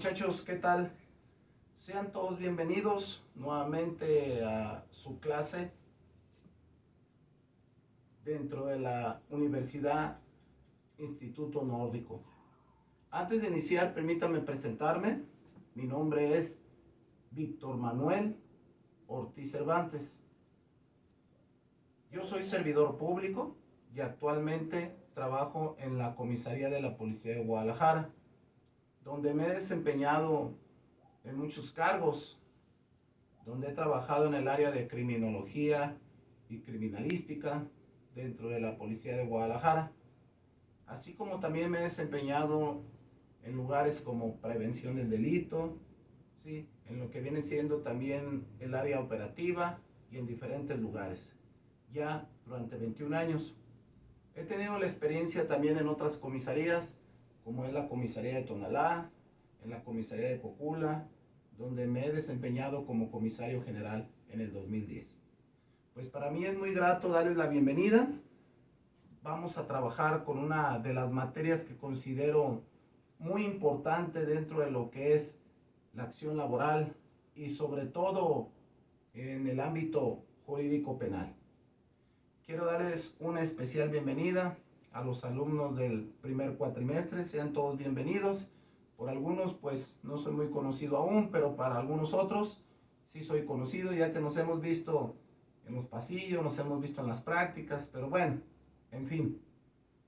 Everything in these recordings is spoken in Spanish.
muchachos, ¿qué tal? Sean todos bienvenidos nuevamente a su clase dentro de la Universidad Instituto Nórdico. Antes de iniciar, permítanme presentarme. Mi nombre es Víctor Manuel Ortiz Cervantes. Yo soy servidor público y actualmente trabajo en la comisaría de la Policía de Guadalajara, donde me he desempeñado en muchos cargos, donde he trabajado en el área de criminología y criminalística dentro de la Policía de Guadalajara, así como también me he desempeñado en lugares como prevención del delito, ¿sí? En lo que viene siendo también el área operativa y en diferentes lugares, ya durante 21 años. He tenido la experiencia también en otras comisarías, como es la comisaría de Tonalá, en la comisaría de Cocula, donde me he desempeñado como comisario general en el 2010. Pues para mí es muy grato darles la bienvenida. Vamos a trabajar con una de las materias que considero muy importante dentro de lo que es la acción laboral y sobre todo en el ámbito jurídico penal. Quiero darles una especial bienvenida a los alumnos del primer cuatrimestre. Sean todos bienvenidos. Por algunos pues no soy muy conocido aún, pero para algunos otros sí soy conocido, ya que nos hemos visto en los pasillos, nos hemos visto en las prácticas, pero bueno, en fin.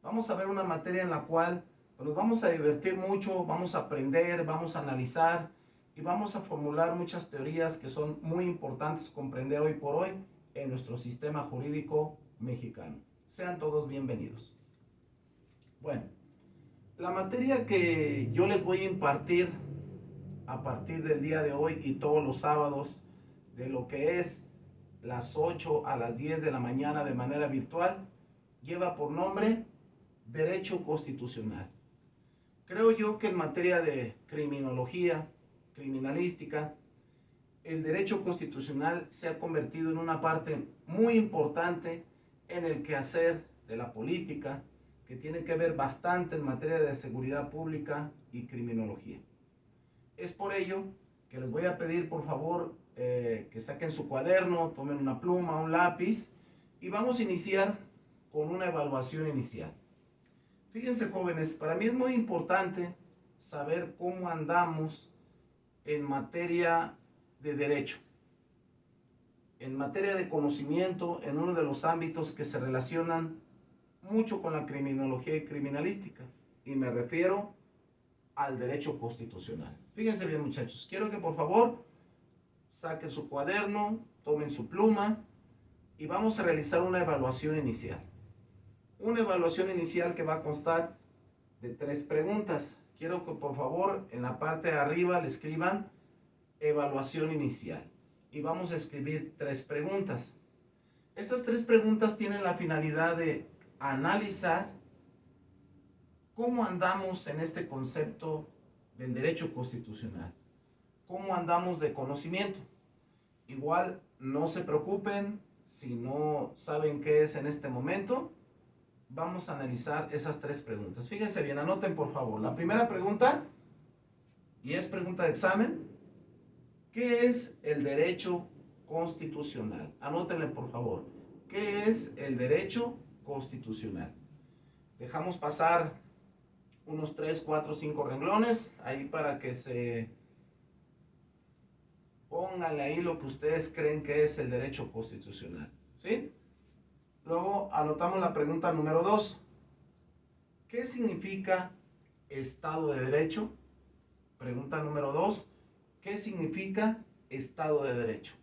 Vamos a ver una materia en la cual nos vamos a divertir mucho, vamos a aprender, vamos a analizar y vamos a formular muchas teorías que son muy importantes comprender hoy por hoy en nuestro sistema jurídico mexicano. Sean todos bienvenidos. Bueno, la materia que yo les voy a impartir a partir del día de hoy y todos los sábados, de lo que es las 8 a las 10 de la mañana de manera virtual, lleva por nombre Derecho Constitucional. Creo yo que en materia de criminología, criminalística, el derecho constitucional se ha convertido en una parte muy importante en el quehacer de la política, que tiene que ver bastante en materia de seguridad pública y criminología. Es por ello que les voy a pedir por favor que saquen su cuaderno, tomen una pluma, un lápiz y vamos a iniciar con una evaluación inicial. Fíjense jóvenes, para mí es muy importante saber cómo andamos en materia de derecho, en materia de conocimiento, en uno de los ámbitos que se relacionan mucho con la criminología y criminalística, y me refiero al derecho constitucional. Fíjense bien muchachos, quiero que por favor saquen su cuaderno, tomen su pluma y vamos a realizar una evaluación inicial. Una evaluación inicial que va a constar de 3 preguntas. Quiero que por favor en la parte de arriba le escriban evaluación inicial y vamos a escribir 3 preguntas. Estas 3 preguntas tienen la finalidad de analizar cómo andamos en este concepto del derecho constitucional, cómo andamos de conocimiento. Igual no se preocupen si no saben qué es en este momento. Vamos a analizar esas 3 preguntas. Fíjense bien, anoten por favor. La primera pregunta, y es pregunta de examen, ¿qué es el derecho constitucional? Anótenle por favor. ¿Qué es el derecho constitucional? Dejamos pasar unos 3, 4, 5 renglones ahí para que se pónganle ahí lo que ustedes creen que es el derecho constitucional, ¿sí? Luego anotamos la pregunta número 2. ¿Qué significa Estado de Derecho? Pregunta número 2. ¿Qué significa Estado de Derecho?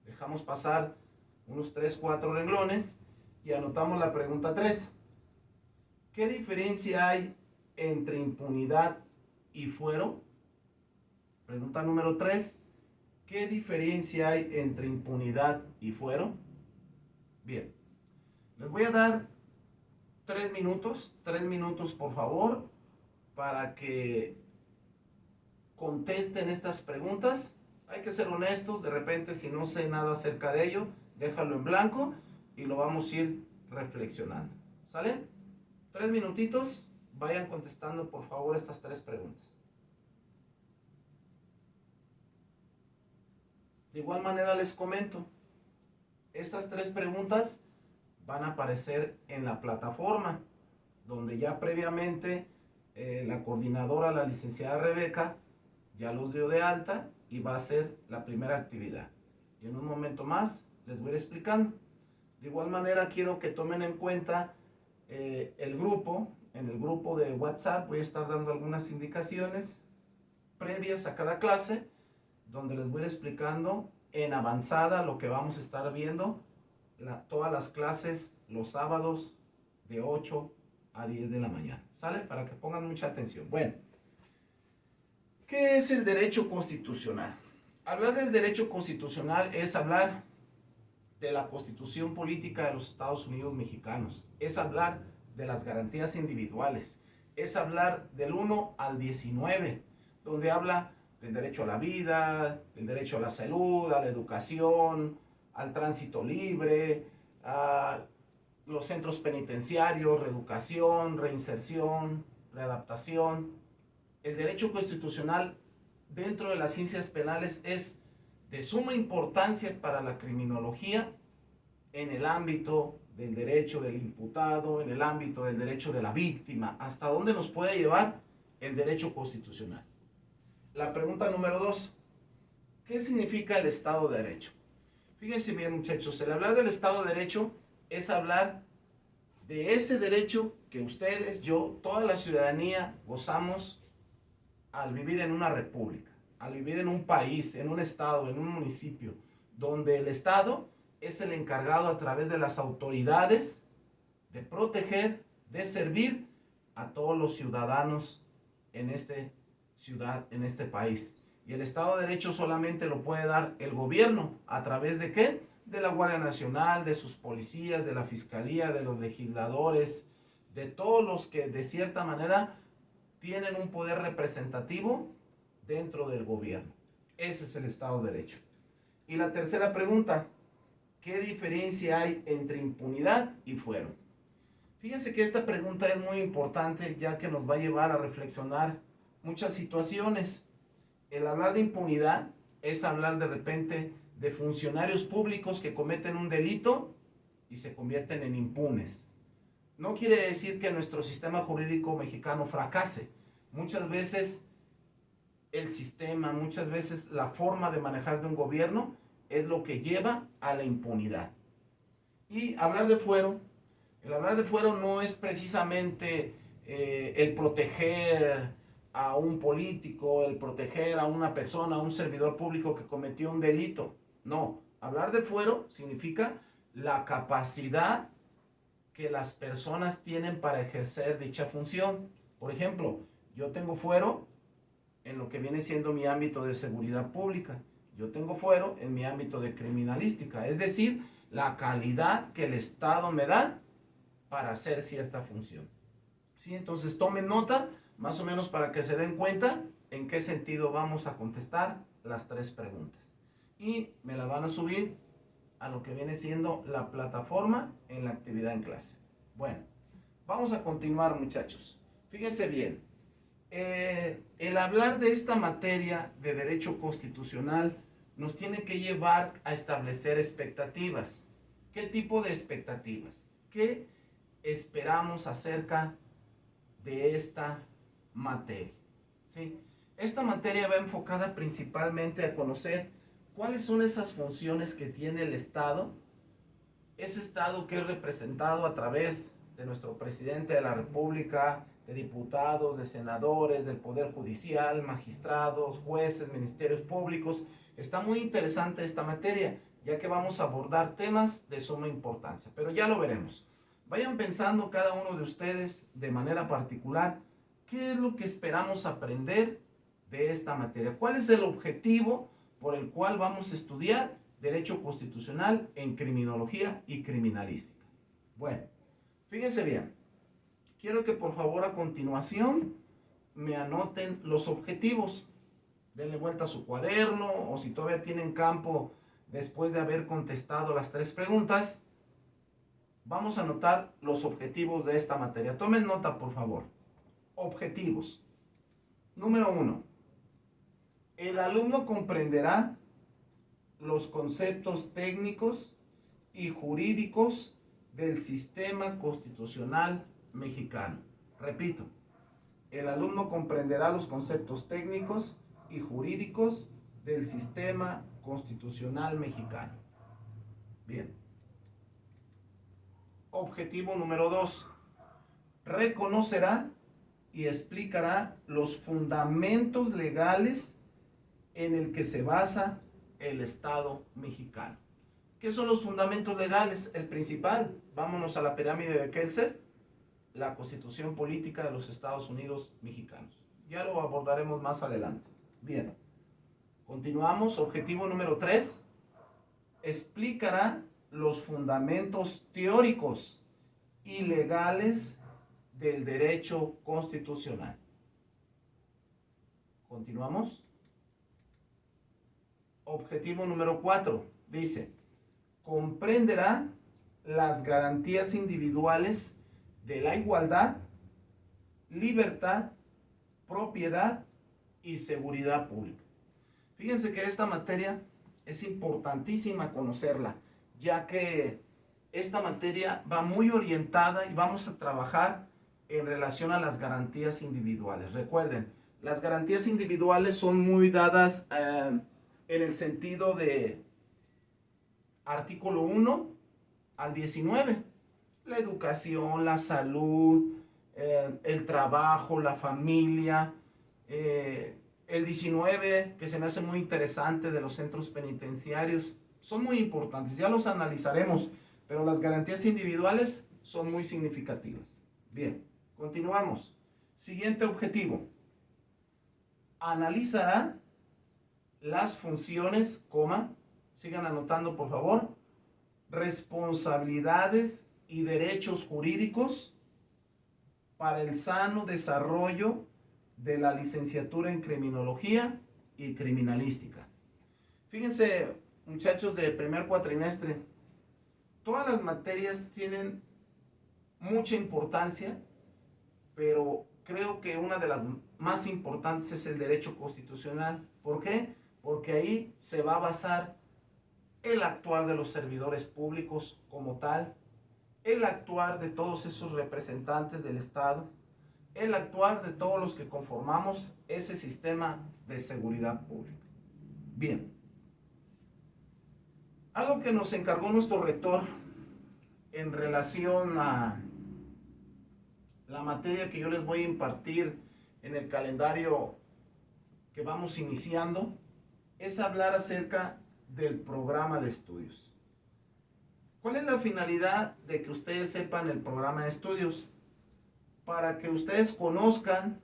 Dejamos pasar unos 3, 4 renglones y anotamos la pregunta 3. ¿Qué diferencia hay entre impunidad y fuero? Pregunta número 3. ¿Qué diferencia hay entre impunidad y fuero? Bien, les voy a dar 3 minutos por favor, para que contesten estas preguntas. Hay que ser honestos, de repente si no sé nada acerca de ello, déjalo en blanco y lo vamos a ir reflexionando. ¿Sale? 3 minutitos, vayan contestando por favor estas 3 preguntas. De igual manera les comento, estas 3 preguntas van a aparecer en la plataforma, donde ya previamente la coordinadora, la licenciada Rebeca, ya los dio de alta y va a ser la primera actividad. Y en un momento más les voy a ir explicando. De igual manera quiero que tomen en cuenta el grupo. En el grupo de WhatsApp voy a estar dando algunas indicaciones previas a cada clase, donde les voy a ir explicando en avanzada lo que vamos a estar viendo todas las clases los sábados de 8 a 10 de la mañana. ¿Sale? Para que pongan mucha atención. Bueno, ¿qué es el derecho constitucional? Hablar del derecho constitucional es hablar de la Constitución Política de los Estados Unidos Mexicanos, es hablar de las garantías individuales, es hablar del 1 al 19, donde habla del derecho a la vida, del derecho a la salud, a la educación, al tránsito libre, a los centros penitenciarios, reeducación, reinserción, readaptación. El derecho constitucional dentro de las ciencias penales es de suma importancia para la criminología en el ámbito del derecho del imputado, en el ámbito del derecho de la víctima, hasta dónde nos puede llevar el derecho constitucional. La pregunta número 2, ¿qué significa el Estado de Derecho? Fíjense bien, muchachos, el hablar del Estado de Derecho es hablar de ese derecho que ustedes, yo, toda la ciudadanía gozamos al vivir en una república, al vivir en un país, en un estado, en un municipio, donde el Estado es el encargado a través de las autoridades de proteger, de servir a todos los ciudadanos en esta ciudad, en este país. Y el Estado de Derecho solamente lo puede dar el gobierno. ¿A través de qué? De la Guardia Nacional, de sus policías, de la Fiscalía, de los legisladores, de todos los que de cierta manera tienen un poder representativo dentro del gobierno. Ese es el Estado de Derecho. Y la tercera pregunta, ¿qué diferencia hay entre impunidad y fuero? Fíjense que esta pregunta es muy importante, ya que nos va a llevar a reflexionar muchas situaciones. El hablar de impunidad es hablar de repente de funcionarios públicos que cometen un delito y se convierten en impunes. No quiere decir que nuestro sistema jurídico mexicano fracase. Muchas veces el sistema, muchas veces la forma de manejar de un gobierno es lo que lleva a la impunidad. Y hablar de fuero, el hablar de fuero no es precisamente el proteger a un político, el proteger a una persona, a un servidor público que cometió un delito. No, hablar de fuero significa la capacidad que las personas tienen para ejercer dicha función. Por ejemplo, yo tengo fuero en lo que viene siendo mi ámbito de seguridad pública. Yo tengo fuero en mi ámbito de criminalística. Es decir, la calidad que el Estado me da para hacer cierta función. ¿Sí? Entonces tomen nota, más o menos para que se den cuenta en qué sentido vamos a contestar las 3 preguntas. Y me la van a subir a lo que viene siendo la plataforma en la actividad en clase. Bueno, vamos a continuar, muchachos. Fíjense bien, el hablar de esta materia de derecho constitucional nos tiene que llevar a establecer expectativas. ¿Qué tipo de expectativas? ¿Qué esperamos acerca de esta materia? ¿Sí? Esta materia va enfocada principalmente a conocer cuáles son esas funciones que tiene el Estado, ese Estado que es representado a través de nuestro presidente de la República, de diputados, de senadores, del Poder Judicial, magistrados, jueces, ministerios públicos. Está muy interesante esta materia, ya que vamos a abordar temas de suma importancia, pero ya lo veremos. Vayan pensando cada uno de ustedes de manera particular, ¿qué es lo que esperamos aprender de esta materia? ¿Cuál es el objetivo por el cual vamos a estudiar Derecho Constitucional en Criminología y Criminalística? Bueno, fíjense bien. Quiero que por favor a continuación me anoten los objetivos. Denle vuelta a su cuaderno o si todavía tienen campo después de haber contestado las 3 preguntas, vamos a anotar los objetivos de esta materia. Tomen nota, por favor. Objetivos. Número 1. El alumno comprenderá los conceptos técnicos y jurídicos del sistema constitucional mexicano. Repito, el alumno comprenderá los conceptos técnicos y jurídicos del sistema constitucional mexicano. Bien. Objetivo número 2. Reconocerá y explicará los fundamentos legales en el que se basa el Estado mexicano. ¿Qué son los fundamentos legales? El principal, vámonos a la pirámide de Kelser, la Constitución Política de los Estados Unidos Mexicanos. Ya lo abordaremos más adelante. Bien, continuamos. Objetivo número 3. Explicará los fundamentos teóricos y legales del derecho constitucional. Continuamos. Objetivo número 4. Dice, comprenderá las garantías individuales de la igualdad, libertad, propiedad y seguridad pública. Fíjense que esta materia es importantísima conocerla, ya que esta materia va muy orientada y vamos a trabajar en relación a las garantías individuales. Recuerden, las garantías individuales son muy dadas en el sentido de artículo 1 al 19. La educación, la salud, el trabajo, la familia, el 19, que se me hace muy interesante, de los centros penitenciarios, son muy importantes, ya los analizaremos, pero las garantías individuales son muy significativas. Bien, continuamos. Siguiente objetivo. Analizará las funciones, sigan anotando por favor, responsabilidades y derechos jurídicos para el sano desarrollo de la licenciatura en criminología y criminalística. Fíjense, muchachos de primer cuatrimestre, todas las materias tienen mucha importancia, pero creo que una de las más importantes es el derecho constitucional. ¿Por qué? Porque ahí se va a basar el actuar de los servidores públicos como tal, el actuar de todos esos representantes del Estado, el actuar de todos los que conformamos ese sistema de seguridad pública. Bien, algo que nos encargó nuestro rector en relación a la materia que yo les voy a impartir en el calendario que vamos iniciando, es hablar acerca del programa de estudios. ¿Cuál es la finalidad de que ustedes sepan el programa de estudios? Para que ustedes conozcan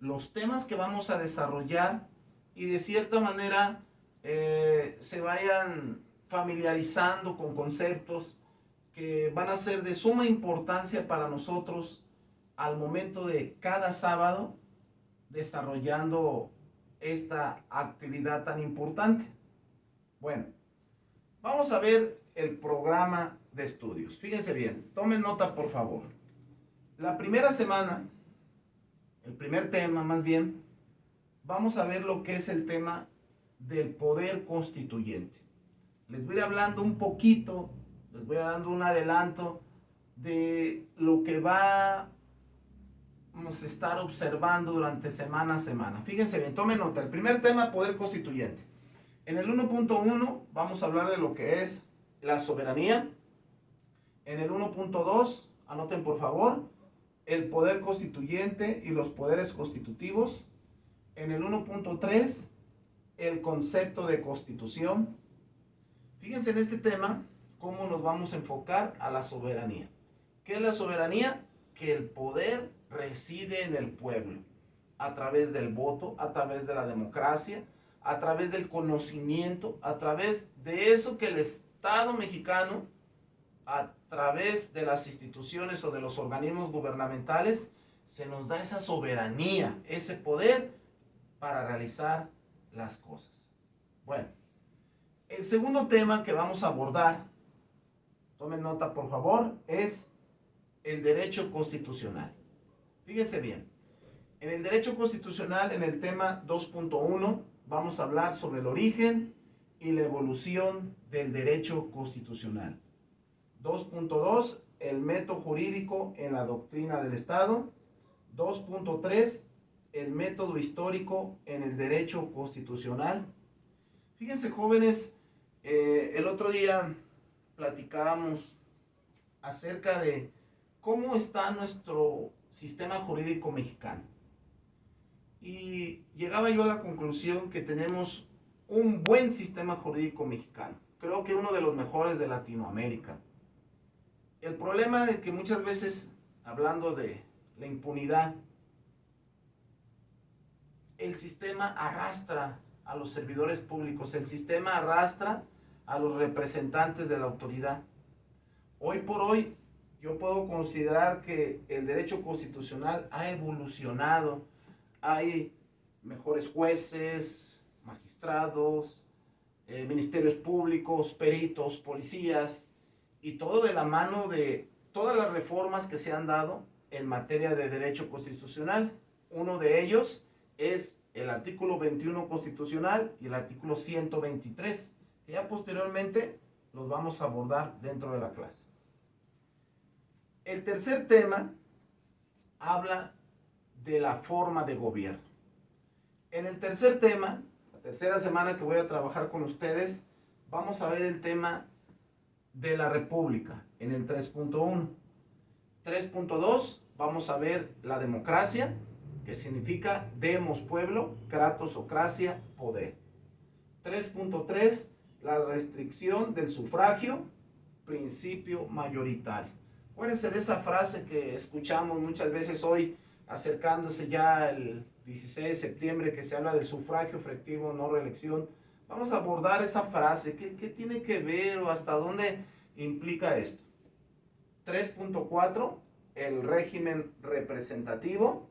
los temas que vamos a desarrollar y de cierta manera se vayan familiarizando con conceptos que van a ser de suma importancia para nosotros al momento de cada sábado desarrollando esta actividad tan importante. Bueno, vamos a ver el programa de estudios. Fíjense bien, tomen nota por favor. La primera semana, el primer tema más bien, vamos a ver lo que es el tema del poder constituyente. Les voy a ir hablando un poquito, les voy a dando un adelanto de lo que vamos a estar observando durante semana a semana. Fíjense bien, tomen nota. El primer tema, poder constituyente. En el 1.1 vamos a hablar de lo que es la soberanía. En el 1.2, anoten por favor, el poder constituyente y los poderes constitutivos. En el 1.3, el concepto de constitución. Fíjense en este tema cómo nos vamos a enfocar a la soberanía. ¿Qué es la soberanía? Que el poder reside en el pueblo, a través del voto, a través de la democracia, a través del conocimiento, a través de eso que el Estado mexicano, a través de las instituciones o de los organismos gubernamentales, se nos da esa soberanía, ese poder para realizar las cosas. Bueno, el segundo tema que vamos a abordar, tomen nota por favor, es el derecho constitucional. Fíjense bien, en el derecho constitucional, en el tema 2.1, vamos a hablar sobre el origen y la evolución del derecho constitucional. 2.2, el método jurídico en la doctrina del Estado. 2.3, el método histórico en el derecho constitucional. Fíjense, jóvenes, el otro día platicábamos acerca de cómo está nuestro sistema jurídico mexicano. Y llegaba yo a la conclusión que tenemos un buen sistema jurídico mexicano. Creo que uno de los mejores de Latinoamérica. El problema de que muchas veces, hablando de la impunidad, el sistema arrastra a los servidores públicos, el sistema arrastra a los representantes de la autoridad. Hoy por hoy, yo puedo considerar que el derecho constitucional ha evolucionado. Hay mejores jueces, magistrados, ministerios públicos, peritos, policías, y todo de la mano de todas las reformas que se han dado en materia de derecho constitucional. Uno de ellos es el artículo 21 constitucional y el artículo 123, que ya posteriormente los vamos a abordar dentro de la clase. El tercer tema habla de la forma de gobierno. En el tercer tema, la tercera semana que voy a trabajar con ustedes, vamos a ver el tema de la República en el 3.1. 3.2, vamos a ver la democracia, que significa demos pueblo, kratosocracia, poder. 3.3, la restricción del sufragio, principio mayoritario. Acuérdense de esa frase que escuchamos muchas veces hoy, acercándose ya el 16 de septiembre, que se habla del sufragio efectivo, no reelección. Vamos a abordar esa frase. ¿Qué tiene que ver o hasta dónde implica esto? 3.4, el régimen representativo.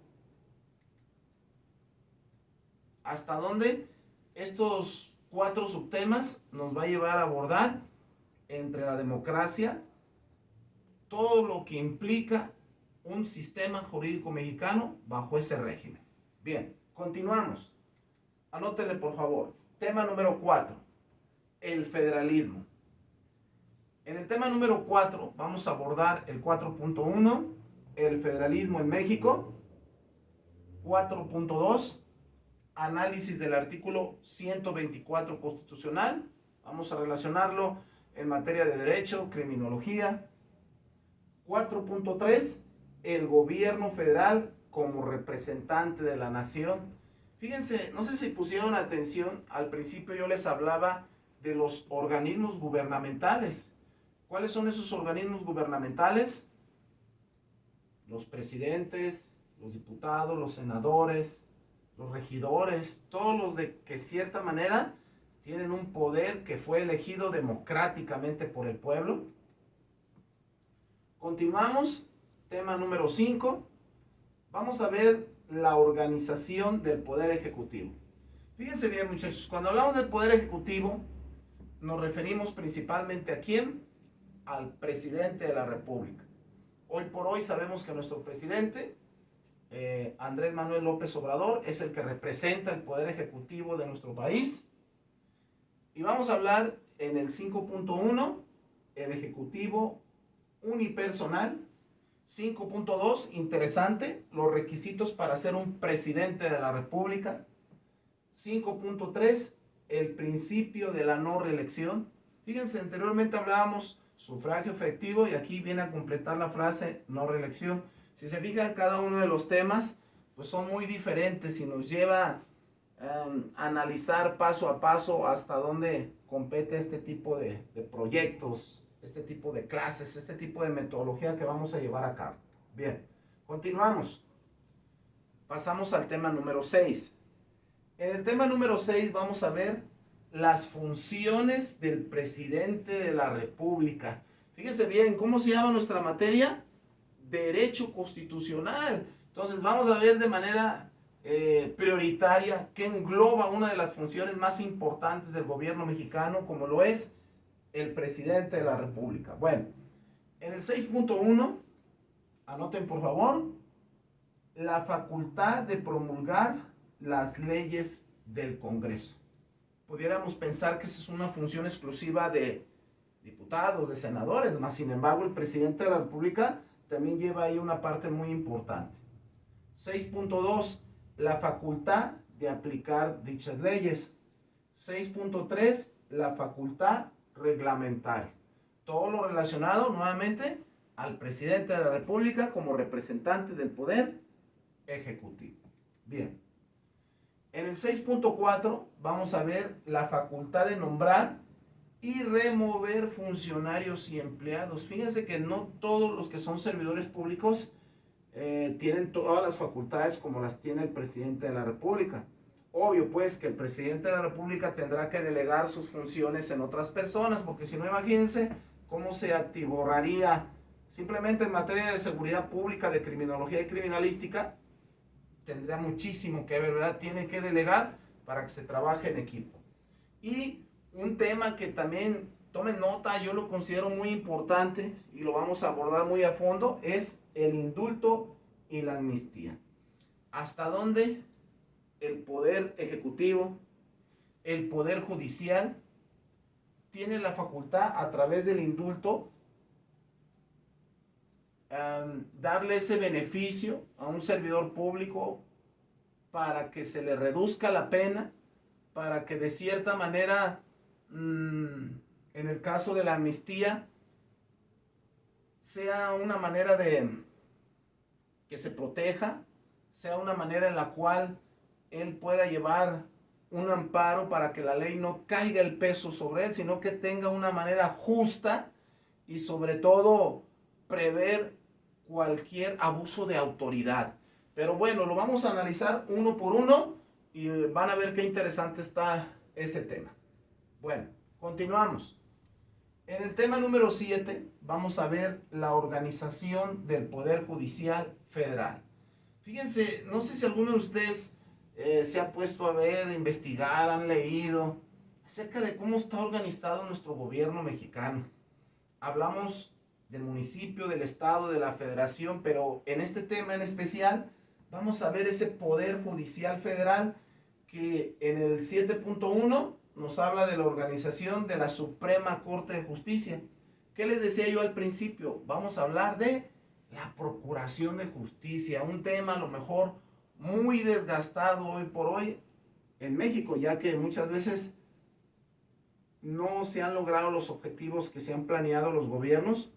¿Hasta dónde estos 4 subtemas nos va a llevar a abordar entre la democracia, todo lo que implica un sistema jurídico mexicano bajo ese régimen? Bien, continuamos. Anótenle por favor. Tema número 4, el federalismo. En el tema número 4 vamos a abordar el 4.1, el federalismo en México. 4.2, análisis del artículo 124 constitucional. Vamos a relacionarlo en materia de derecho, criminología. 4.3, el gobierno federal como representante de la nación. Fíjense, no sé si pusieron atención, al principio yo les hablaba de los organismos gubernamentales. ¿Cuáles son esos organismos gubernamentales? Los presidentes, los diputados, los senadores, los regidores, todos los de que cierta manera tienen un poder que fue elegido democráticamente por el pueblo. Continuamos, tema número 5. Vamos a ver la organización del Poder Ejecutivo. Fíjense bien, muchachos, cuando hablamos del Poder Ejecutivo, nos referimos principalmente ¿a quién? Al presidente de la República. Hoy por hoy sabemos que nuestro presidente, Andrés Manuel López Obrador, es el que representa el Poder Ejecutivo de nuestro país. Y vamos a hablar en el 5.1, el Ejecutivo unipersonal. 5.2, interesante, los requisitos para ser un presidente de la República. 5.3, el principio de la no reelección. Fíjense, anteriormente hablábamos sufragio efectivo y aquí viene a completar la frase no reelección. Si se fijan, cada uno de los temas pues son muy diferentes y nos lleva a analizar paso a paso hasta dónde compete este tipo de proyectos, este tipo de clases, este tipo de metodología que vamos a llevar a cabo. Bien, continuamos. Pasamos al tema número 6. En el tema número 6 vamos a ver las funciones del presidente de la República. Fíjense bien, ¿cómo se llama nuestra materia? Derecho constitucional. Entonces vamos a ver de manera prioritaria qué engloba una de las funciones más importantes del gobierno mexicano, como lo es el presidente de la República. Bueno, en el 6.1, anoten por favor, la facultad de promulgar las leyes del Congreso. pudiéramos pensar que esa es una función exclusiva de diputados, de senadores, más sin embargo el presidente de la República también lleva ahí una parte muy importante. 6.2, la facultad de aplicar dichas leyes. 6.3, la facultad reglamentaria. Todo lo relacionado nuevamente al presidente de la República como representante del poder ejecutivo. Bien. En el 6.4 vamos a ver la facultad de nombrar y remover funcionarios y empleados. Fíjense que no todos los que son servidores públicos tienen todas las facultades como las tiene el presidente de la República. Obvio pues que el presidente de la República tendrá que delegar sus funciones en otras personas, porque si no, imagínense cómo se atiborraría simplemente en materia de seguridad pública, de criminología y criminalística. Tendría muchísimo que ver, ¿verdad? Tiene que delegar para que se trabaje en equipo. Y un tema que también tomen nota, yo lo considero muy importante y lo vamos a abordar muy a fondo, es el indulto y la amnistía. ¿Hasta dónde el poder ejecutivo, el poder judicial, tiene la facultad a través del indulto darle ese beneficio a un servidor público para que se le reduzca la pena, para que de cierta manera, en el caso de la amnistía, sea una manera de que se proteja, sea una manera en la cual él pueda llevar un amparo para que la ley no caiga el peso sobre él, sino que tenga una manera justa y sobre todo prever cualquier abuso de autoridad. Pero bueno, lo vamos a analizar uno por uno y van a ver qué interesante está ese tema. Bueno, continuamos. En el tema número 7 vamos a ver la organización del Poder Judicial Federal. Fíjense, no sé si alguno de ustedes se ha puesto a ver, investigar, han leído acerca de cómo está organizado nuestro gobierno mexicano. Hablamos del municipio, del estado, de la federación, pero en este tema en especial vamos a ver ese Poder Judicial Federal que en el 7.1 nos habla de la organización de la Suprema Corte de Justicia. ¿Qué les decía yo al principio? Vamos a hablar de la Procuración de Justicia, un tema a lo mejor muy desgastado hoy por hoy en México, ya que muchas veces no se han logrado los objetivos que se han planeado los gobiernos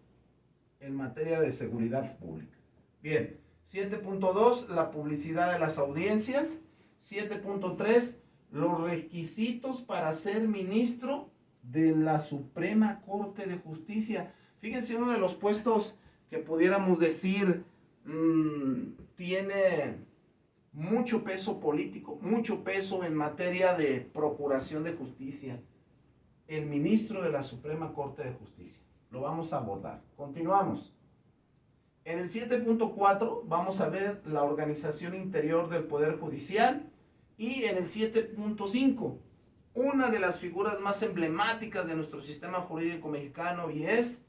en materia de seguridad pública. Bien, 7.2, la publicidad de las audiencias. 7.3, los requisitos para ser ministro de la Suprema Corte de Justicia. Fíjense, uno de los puestos que pudiéramos decir tiene mucho peso político, mucho peso en materia de procuración de justicia. El ministro de la Suprema Corte de Justicia. Lo vamos a abordar. Continuamos. En el 7.4 vamos a ver la organización interior del Poder Judicial. Y en el 7.5, una de las figuras más emblemáticas de nuestro sistema jurídico mexicano, y es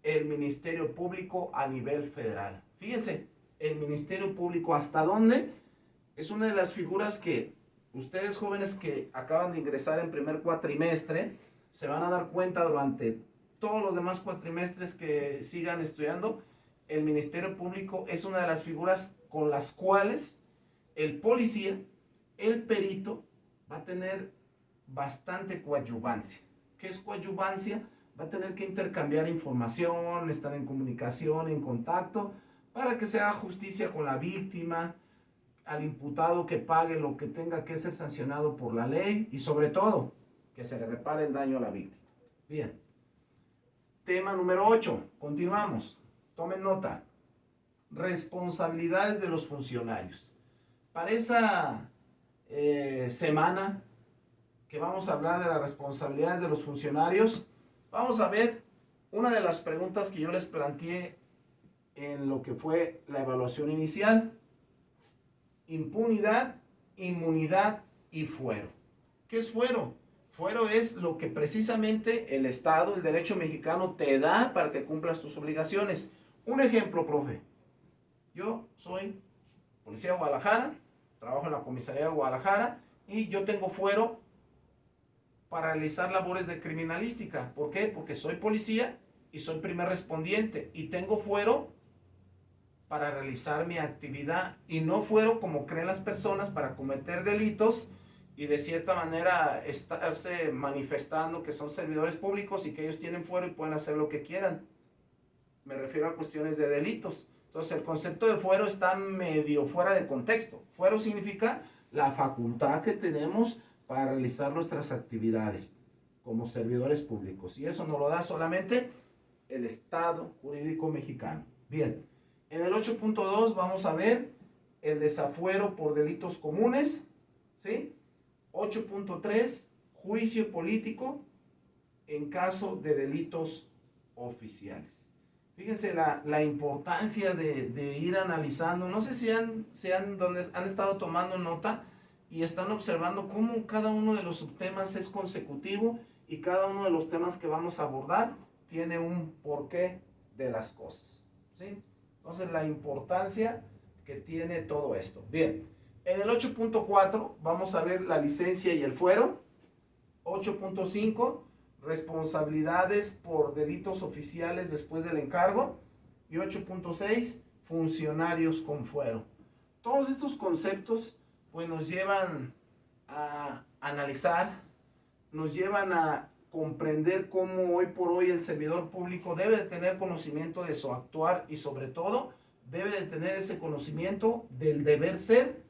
el Ministerio Público a nivel federal. Fíjense, el Ministerio Público, ¿hasta dónde? Es una de las figuras que ustedes jóvenes que acaban de ingresar en primer cuatrimestre se van a dar cuenta durante todos los demás cuatrimestres que sigan estudiando. El Ministerio Público es una de las figuras con las cuales el policía, el perito, va a tener bastante coadyuvancia. ¿Qué es coadyuvancia? Va a tener que intercambiar información, estar en comunicación, en contacto, para que se haga justicia con la víctima, al imputado que pague lo que tenga que ser sancionado por la ley y sobre todo, que se le repare el daño a la víctima. Bien. Tema número 8. Continuamos. Tomen nota. Responsabilidades de los funcionarios. Para esa semana que vamos a hablar de las responsabilidades de los funcionarios, vamos a ver una de las preguntas que yo les planteé en lo que fue la evaluación inicial. Impunidad, inmunidad y fuero. ¿Qué es fuero? Fuero es lo que precisamente el Estado, el derecho mexicano te da para que cumplas tus obligaciones. Un ejemplo, profe. Yo soy policía de Guadalajara, trabajo en la comisaría de Guadalajara y yo tengo fuero para realizar labores de criminalística. ¿Por qué? Porque soy policía y soy primer respondiente y tengo fuero para realizar mi actividad y no fuero como creen las personas para cometer delitos y de cierta manera estarse manifestando que son servidores públicos y que ellos tienen fuero y pueden hacer lo que quieran. Me refiero a cuestiones de delitos. Entonces el concepto de fuero está medio fuera de contexto. Fuero significa la facultad que tenemos para realizar nuestras actividades como servidores públicos. Y eso nos lo da solamente el Estado jurídico mexicano. Bien, en el 8.2 vamos a ver el desafuero por delitos comunes. ¿Sí? 8.3, juicio político en caso de delitos oficiales. Fíjense la importancia de ir analizando. No sé si han estado tomando nota y están observando cómo cada uno de los subtemas es consecutivo y cada uno de los temas que vamos a abordar tiene un porqué de las cosas. ¿Sí? Entonces la importancia que tiene todo esto. Bien, en el 8.4 vamos a ver la licencia y el fuero. 8.5 responsabilidades por delitos oficiales después del encargo. Y 8.6 funcionarios con fuero. Todos estos conceptos pues nos llevan a analizar, nos llevan a comprender cómo hoy por hoy el servidor público debe de tener conocimiento de su actuar y sobre todo debe de tener ese conocimiento del deber ser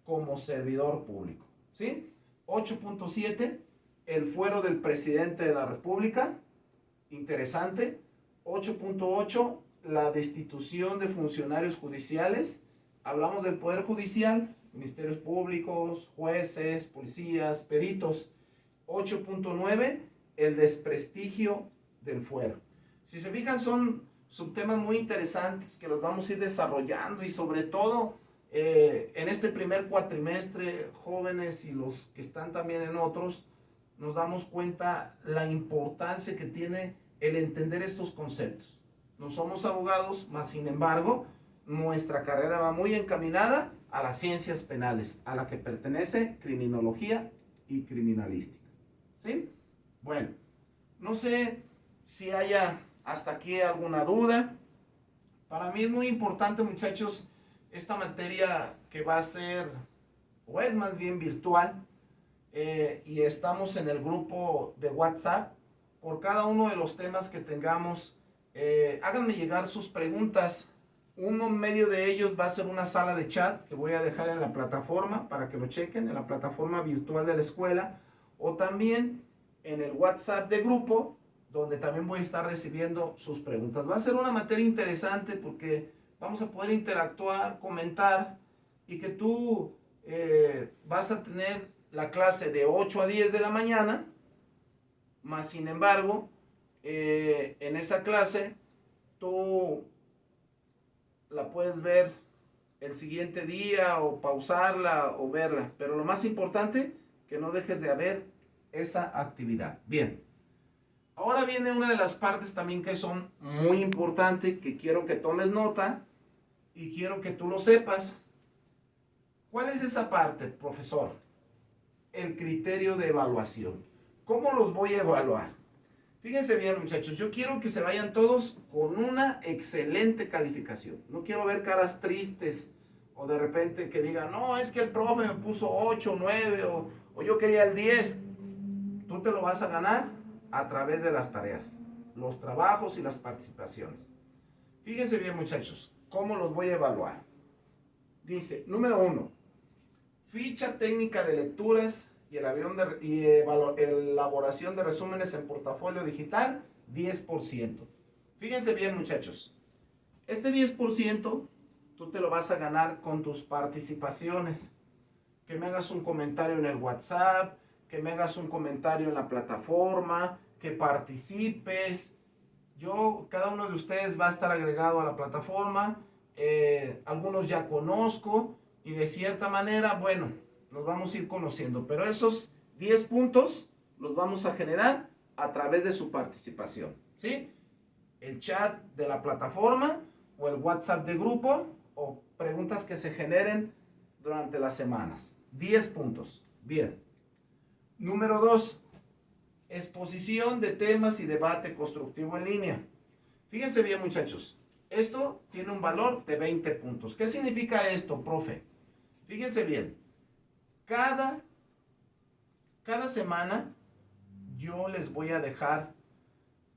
como servidor público. ¿Sí? 8.7, el fuero del presidente de la República. Interesante. 8.8, la destitución de funcionarios judiciales. Hablamos del Poder Judicial, ministerios públicos, jueces, policías, peritos. 8.9, el desprestigio del fuero. Si se fijan, son subtemas muy interesantes que los vamos a ir desarrollando y sobre todo en este primer cuatrimestre, jóvenes y los que están también en otros, nos damos cuenta la importancia que tiene el entender estos conceptos. No somos abogados, mas sin embargo, nuestra carrera va muy encaminada a las ciencias penales, a la que pertenece criminología y criminalística. ¿Sí? Bueno, no sé si haya hasta aquí alguna duda. Para mí es muy importante, muchachos, esta materia que va a ser, o es más bien virtual, y estamos en el grupo de WhatsApp. Por cada uno de los temas que tengamos, háganme llegar sus preguntas. Uno medio de ellos va a ser una sala de chat que voy a dejar en la plataforma para que lo chequen, en la plataforma virtual de la escuela, o también en el WhatsApp de grupo, donde también voy a estar recibiendo sus preguntas. Va a ser una materia interesante porque vamos a poder interactuar, comentar, y que tú vas a tener la clase de 8 a 10 de la mañana, más sin embargo, en esa clase tú la puedes ver el siguiente día o pausarla o verla, pero lo más importante, que no dejes de haber esa actividad. Bien, ahora viene una de las partes también que son muy importantes, que quiero que tomes nota y quiero que tú lo sepas. ¿Cuál es esa parte, profesor? El criterio de evaluación. ¿Cómo los voy a evaluar? Fíjense bien, muchachos, yo quiero que se vayan todos con una excelente calificación. No quiero ver caras tristes o de repente que digan, no, es que el profe me puso 8, 9 o yo quería el 10. Tú te lo vas a ganar a través de las tareas, los trabajos y las participaciones. Fíjense bien, muchachos, ¿cómo los voy a evaluar? Dice, número 1, ficha técnica de lecturas y elaboración de resúmenes en portafolio digital, 10%. Fíjense bien, muchachos, este 10% tú te lo vas a ganar con tus participaciones. Que me hagas un comentario en el WhatsApp, que me hagas un comentario en la plataforma, que participes. Cada uno de ustedes va a estar agregado a la plataforma. Algunos ya conozco y de cierta manera, bueno, nos vamos a ir conociendo. Pero esos 10 puntos los vamos a generar a través de su participación. ¿Sí? El chat de la plataforma o el WhatsApp de grupo o preguntas que se generen durante las semanas. 10 puntos. Bien. Número 2. exposición de temas y debate constructivo en línea. Fíjense bien, muchachos, esto tiene un valor de 20 puntos. ¿Qué significa esto, profe? Fíjense bien, cada semana yo les voy a dejar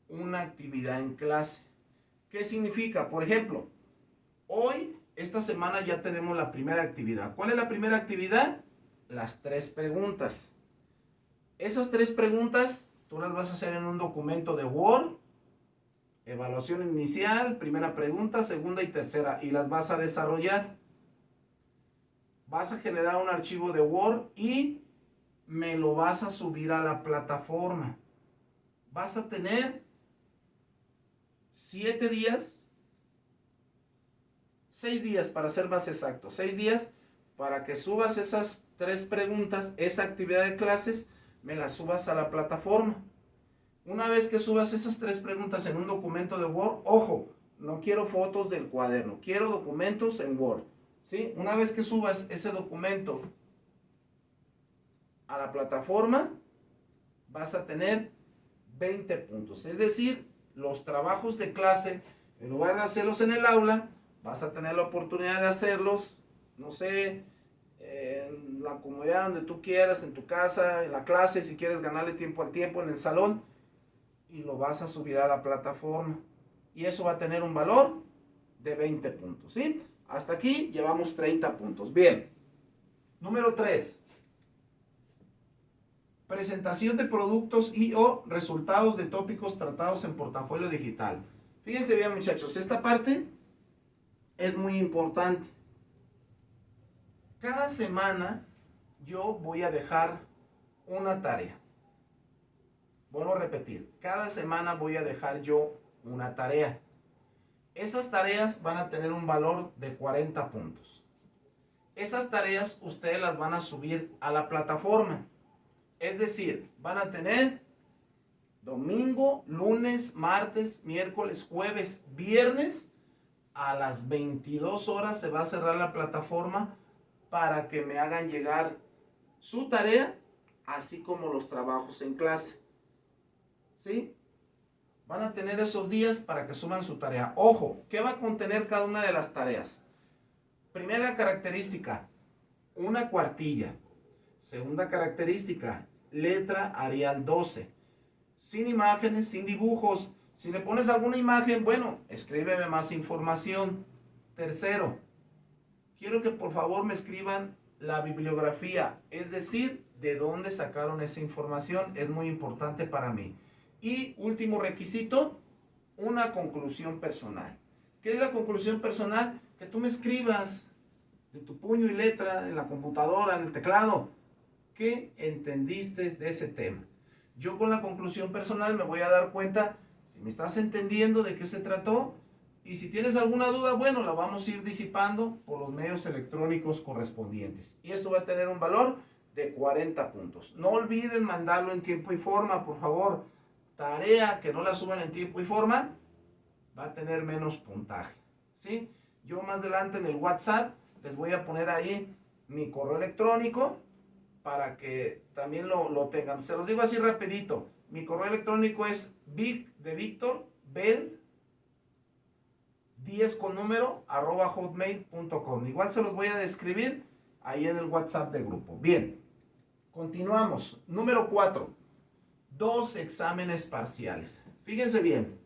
una actividad en clase. ¿Qué significa? Por ejemplo, hoy, esta semana ya tenemos la primera actividad. ¿Cuál es la primera actividad? Las 3 preguntas. Esas 3 preguntas tú las vas a hacer en un documento de Word, evaluación inicial, primera pregunta, segunda y tercera, y las vas a desarrollar. Vas a generar un archivo de Word y me lo vas a subir a la plataforma. Vas a tener 7 días, 6 días para ser más exacto, 6 días para que subas esas 3 preguntas, esa actividad de clases, me la subas a la plataforma. Una vez que subas esas 3 preguntas en un documento de Word, ojo, no quiero fotos del cuaderno, quiero documentos en Word, ¿sí? Una vez que subas ese documento a la plataforma, vas a tener 20 puntos. Es decir, los trabajos de clase, en lugar de hacerlos en el aula, vas a tener la oportunidad de hacerlos, no sé, en la comodidad donde tú quieras, en tu casa, en la clase, si quieres ganarle tiempo al tiempo, en el salón, y lo vas a subir a la plataforma. Y eso va a tener un valor de 20 puntos, ¿sí? Hasta aquí llevamos 30 puntos. Bien. Número 3. Presentación de productos y o resultados de tópicos tratados en portafolio digital. Fíjense bien, muchachos, esta parte es muy importante. Cada semana yo voy a dejar una tarea. Vuelvo a repetir, cada semana voy a dejar yo una tarea. Esas tareas van a tener un valor de 40 puntos. Esas tareas ustedes las van a subir a la plataforma. Es decir, van a tener domingo, lunes, martes, miércoles, jueves, viernes. A las 22 horas se va a cerrar la plataforma para que me hagan llegar su tarea, así como los trabajos en clase. ¿Sí? Van a tener esos días para que suban su tarea. Ojo, ¿qué va a contener cada una de las tareas? Primera característica, una cuartilla. Segunda característica, letra Arial 12. Sin imágenes, sin dibujos. Si le pones alguna imagen, bueno, escríbeme más información. Tercero, quiero que por favor me escriban la bibliografía, es decir, de dónde sacaron esa información. Es muy importante para mí. Y último requisito, una conclusión personal. ¿Qué es la conclusión personal? Que tú me escribas de tu puño y letra en la computadora, en el teclado, ¿qué entendiste de ese tema? Yo con la conclusión personal me voy a dar cuenta si me estás entendiendo de qué se trató, y si tienes alguna duda, bueno, la vamos a ir disipando por los medios electrónicos correspondientes. Y esto va a tener un valor de 40 puntos. No olviden mandarlo en tiempo y forma, por favor. Tarea que no la suban en tiempo y forma va a tener menos puntaje, ¿sí? Yo más adelante en el WhatsApp les voy a poner ahí mi correo electrónico para que también lo tengan. Se los digo así rapidito. Mi correo electrónico es Vic de Víctor, Bell 10 con número @hotmail.com. Igual se los voy a describir ahí en el WhatsApp del grupo. Bien, continuamos. Número 4. 2 exámenes parciales. Fíjense bien.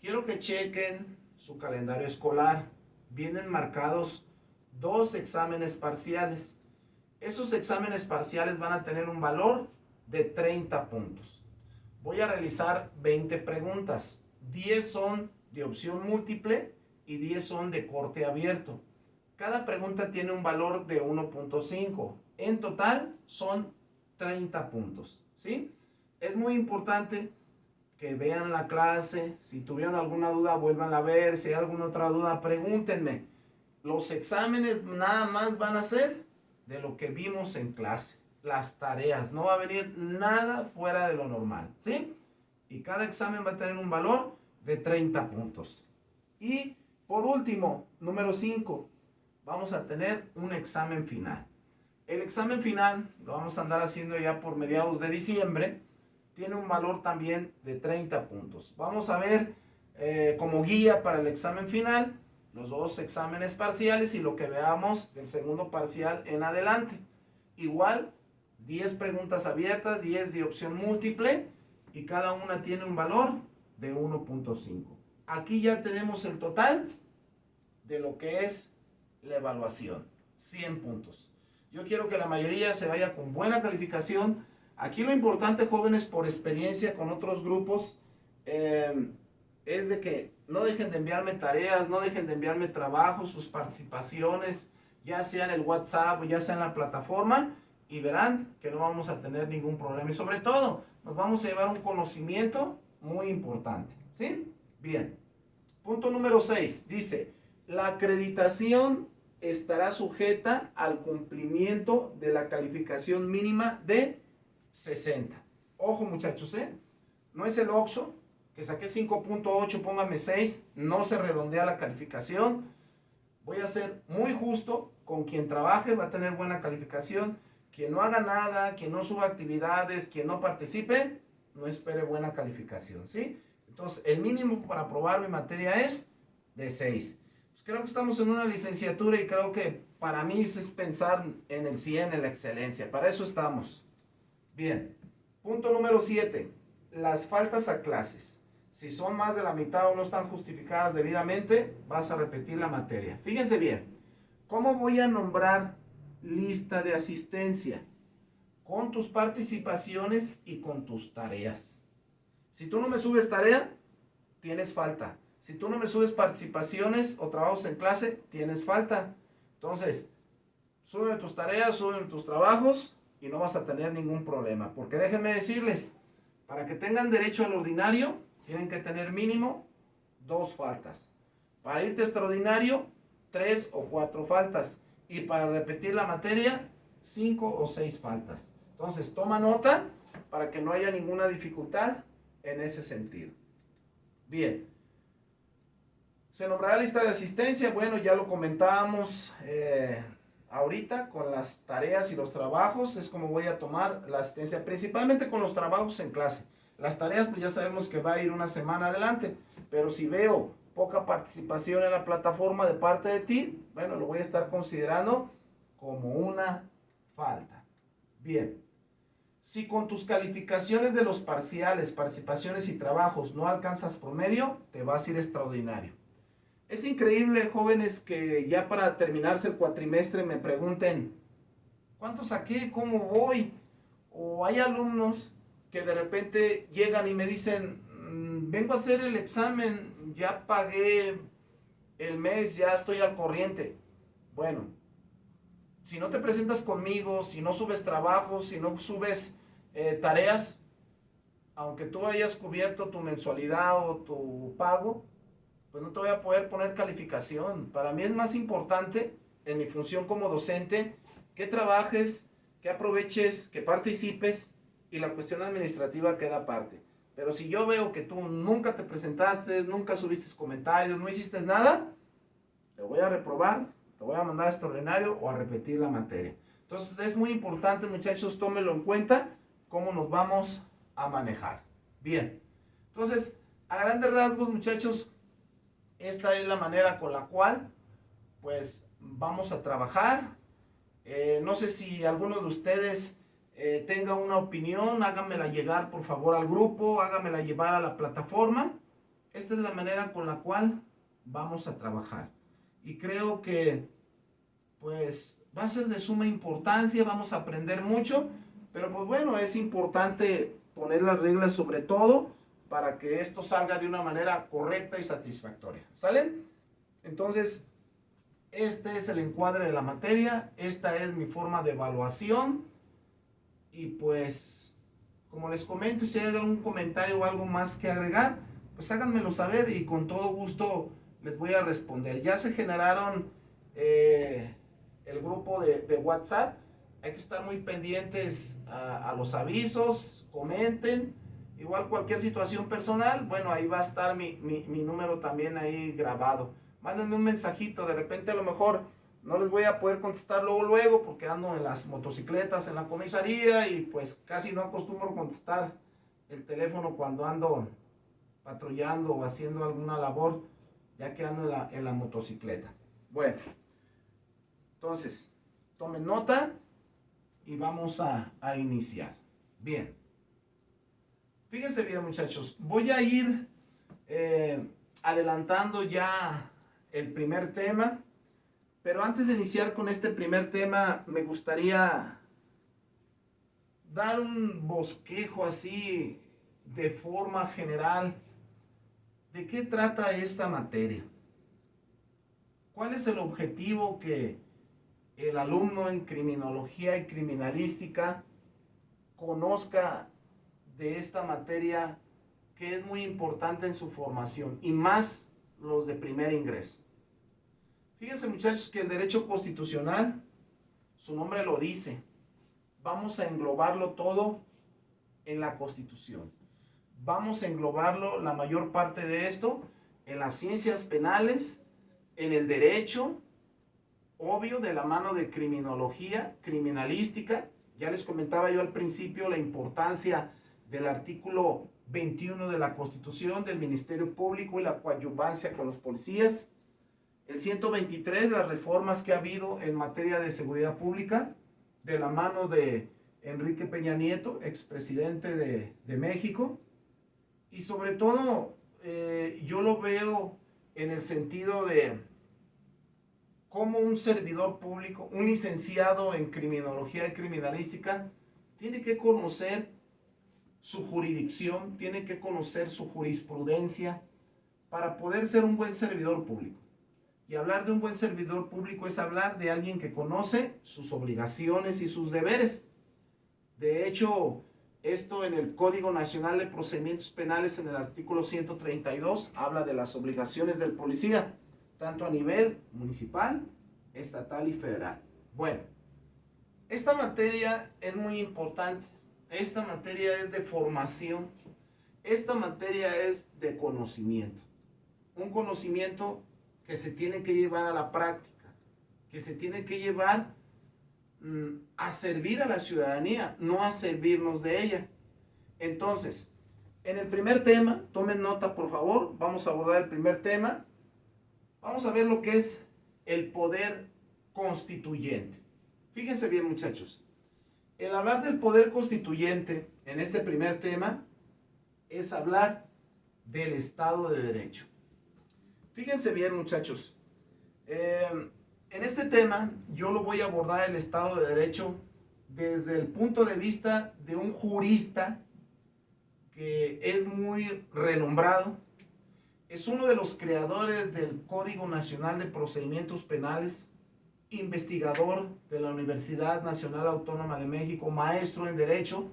Quiero que chequen su calendario escolar. Vienen marcados 2 exámenes parciales. Esos exámenes parciales van a tener un valor de 30 puntos. Voy a realizar 20 preguntas. 10 son de opción múltiple y 10 son de corte abierto. Cada pregunta tiene un valor de 1.5. En total son 30 puntos, ¿sí? Es muy importante que vean la clase. Si tuvieron alguna duda, vuelvan a ver. Si hay alguna otra duda, pregúntenme. Los exámenes nada más van a ser de lo que vimos en clase. Las tareas. No va a venir nada fuera de lo normal, ¿sí? Y cada examen va a tener un valor de 30 puntos. Y por último, número 5, vamos a tener un examen final. El examen final lo vamos a andar haciendo ya por mediados de diciembre. tiene un valor también de 30 puntos. Vamos a ver como guía para el examen final los dos exámenes parciales y lo que veamos del segundo parcial en adelante. Igual, 10 preguntas abiertas, 10 de opción múltiple y cada una tiene un valor de 1.5. Aquí ya tenemos el total de lo que es la evaluación, 100 puntos. Yo quiero que la mayoría se vaya con buena calificación. Aquí lo importante, jóvenes, por experiencia con otros grupos, es de que no dejen de enviarme tareas, no dejen de enviarme trabajos, sus participaciones, ya sea en el WhatsApp o ya sea en la plataforma, y verán que no vamos a tener ningún problema. Y sobre todo, nos vamos a llevar un conocimiento muy importante. ¿Sí? Bien. Punto número 6. Dice, la acreditación estará sujeta al cumplimiento de la calificación mínima de 60. Ojo, muchachos, no es el OXXO, que saqué 5.8, póngame 6, no se redondea la calificación. Voy a ser muy justo con quien trabaje, va a tener buena calificación. Quien no haga nada, quien no suba actividades, quien no participe, no espere buena calificación, ¿sí? Entonces, el mínimo para aprobar mi materia es de 6. Pues creo que estamos en una licenciatura y creo que para mí es pensar en el 100, en la excelencia. Para eso estamos. Bien. Punto número 7. Las faltas a clases. Si son más de la mitad o no están justificadas debidamente, vas a repetir la materia. Fíjense bien. ¿Cómo voy a nombrar lista de asistencia? Con tus participaciones y con tus tareas. Si tú no me subes tarea, tienes falta. Si tú no me subes participaciones o trabajos en clase, tienes falta. Entonces, sube tus tareas, sube tus trabajos y no vas a tener ningún problema. Porque déjenme decirles, para que tengan derecho al ordinario, tienen que tener mínimo 2 faltas. Para irte extraordinario, 3 o 4 faltas. Y para repetir la materia, 5 o 6 faltas. Entonces, toma nota para que no haya ninguna dificultad en ese sentido. Bien. Se nombrará lista de asistencia. Bueno, ya lo comentábamos ahorita con las tareas y los trabajos. Es como voy a tomar la asistencia, principalmente con los trabajos en clase. Las tareas, pues ya sabemos que va a ir una semana adelante. Pero si veo poca participación en la plataforma de parte de ti, bueno, lo voy a estar considerando como una falta. Bien. Si con tus calificaciones de los parciales, participaciones y trabajos no alcanzas promedio, te vas a ir extraordinario. Es increíble, jóvenes, que ya para terminarse el cuatrimestre me pregunten, ¿cuánto saqué? ¿Cómo voy? O hay alumnos que de repente llegan y me dicen, vengo a hacer el examen, ya pagué el mes, ya estoy al corriente. Bueno, si no te presentas conmigo, si no subes trabajos, si no subes tareas, aunque tú hayas cubierto tu mensualidad o tu pago, pues no te voy a poder poner calificación. Para mí es más importante, en mi función como docente, que trabajes, que aproveches, que participes, y la cuestión administrativa queda aparte. Pero si yo veo que tú nunca te presentaste, nunca subiste comentarios, no hiciste nada, te voy a reprobar, te voy a mandar a extraordinario o a repetir la materia. Entonces es muy importante, muchachos, tómenlo en cuenta, cómo nos vamos a manejar. Bien, entonces, a grandes rasgos, muchachos, esta es la manera con la cual, pues, vamos a trabajar. No sé si alguno de ustedes tenga una opinión, háganmela llegar, por favor, al grupo, háganmela llevar a la plataforma. Esta es la manera con la cual vamos a trabajar. Y creo que, pues, va a ser de suma importancia, vamos a aprender mucho, pero pues bueno, es importante poner las reglas sobre todo para que esto salga de una manera correcta y satisfactoria. ¿Sale? Entonces, este es el encuadre de la materia, esta es mi forma de evaluación y pues, como les comento, si hay algún comentario o algo más que agregar, pues háganmelo saber y con todo gusto les voy a responder. Ya se generaron el grupo de WhatsApp. Hay que estar muy pendientes a los avisos, comenten. Igual cualquier situación personal, bueno, ahí va a estar mi número también ahí grabado. Mándenme un mensajito, de repente a lo mejor no les voy a poder contestar luego porque ando en las motocicletas, en la comisaría y pues casi no acostumbro contestar el teléfono cuando ando patrullando o haciendo alguna labor, ya que ando en la motocicleta. Bueno, entonces, tomen nota y vamos a iniciar. Bien, fíjense bien, muchachos, voy a ir adelantando ya el primer tema, pero antes de iniciar con este primer tema, me gustaría dar un bosquejo así de forma general de qué trata esta materia. ¿Cuál es el objetivo que el alumno en criminología y criminalística conozca de esta materia que es muy importante en su formación y más los de primer ingreso? Fíjense, muchachos, que el derecho constitucional, su nombre lo dice, vamos a englobarlo todo en la Constitución. Vamos a englobarlo, la mayor parte de esto, en las ciencias penales, en el derecho, obvio, de la mano de criminología, criminalística. Ya les comentaba yo al principio la importancia del artículo 21 de la Constitución, del Ministerio Público y la coadyuvancia con los policías. El 123, las reformas que ha habido en materia de seguridad pública, de la mano de Enrique Peña Nieto, expresidente de México. Y sobre todo, yo lo veo en el sentido de cómo un servidor público, un licenciado en criminología y criminalística, tiene que conocer su jurisdicción, tiene que conocer su jurisprudencia para poder ser un buen servidor público. Y hablar de un buen servidor público es hablar de alguien que conoce sus obligaciones y sus deberes. De hecho, esto en el Código Nacional de Procedimientos Penales, en el artículo 132, habla de las obligaciones del policía, tanto a nivel municipal, estatal y federal. Bueno, esta materia es muy importante. Esta materia es de formación. Esta materia es de conocimiento. Un conocimiento que se tiene que llevar a la práctica, que se tiene que llevar a servir a la ciudadanía, no a servirnos de ella. Entonces, en el primer tema, tomen nota por favor, vamos a abordar el primer tema. Vamos a ver lo que es el poder constituyente. Fíjense bien, muchachos, el hablar del poder constituyente en este primer tema es hablar del Estado de Derecho. Fíjense bien, muchachos, en este tema yo lo voy a abordar el Estado de Derecho desde el punto de vista de un jurista que es muy renombrado, es uno de los creadores del Código Nacional de Procedimientos Penales, investigador de la Universidad Nacional Autónoma de México, maestro en Derecho,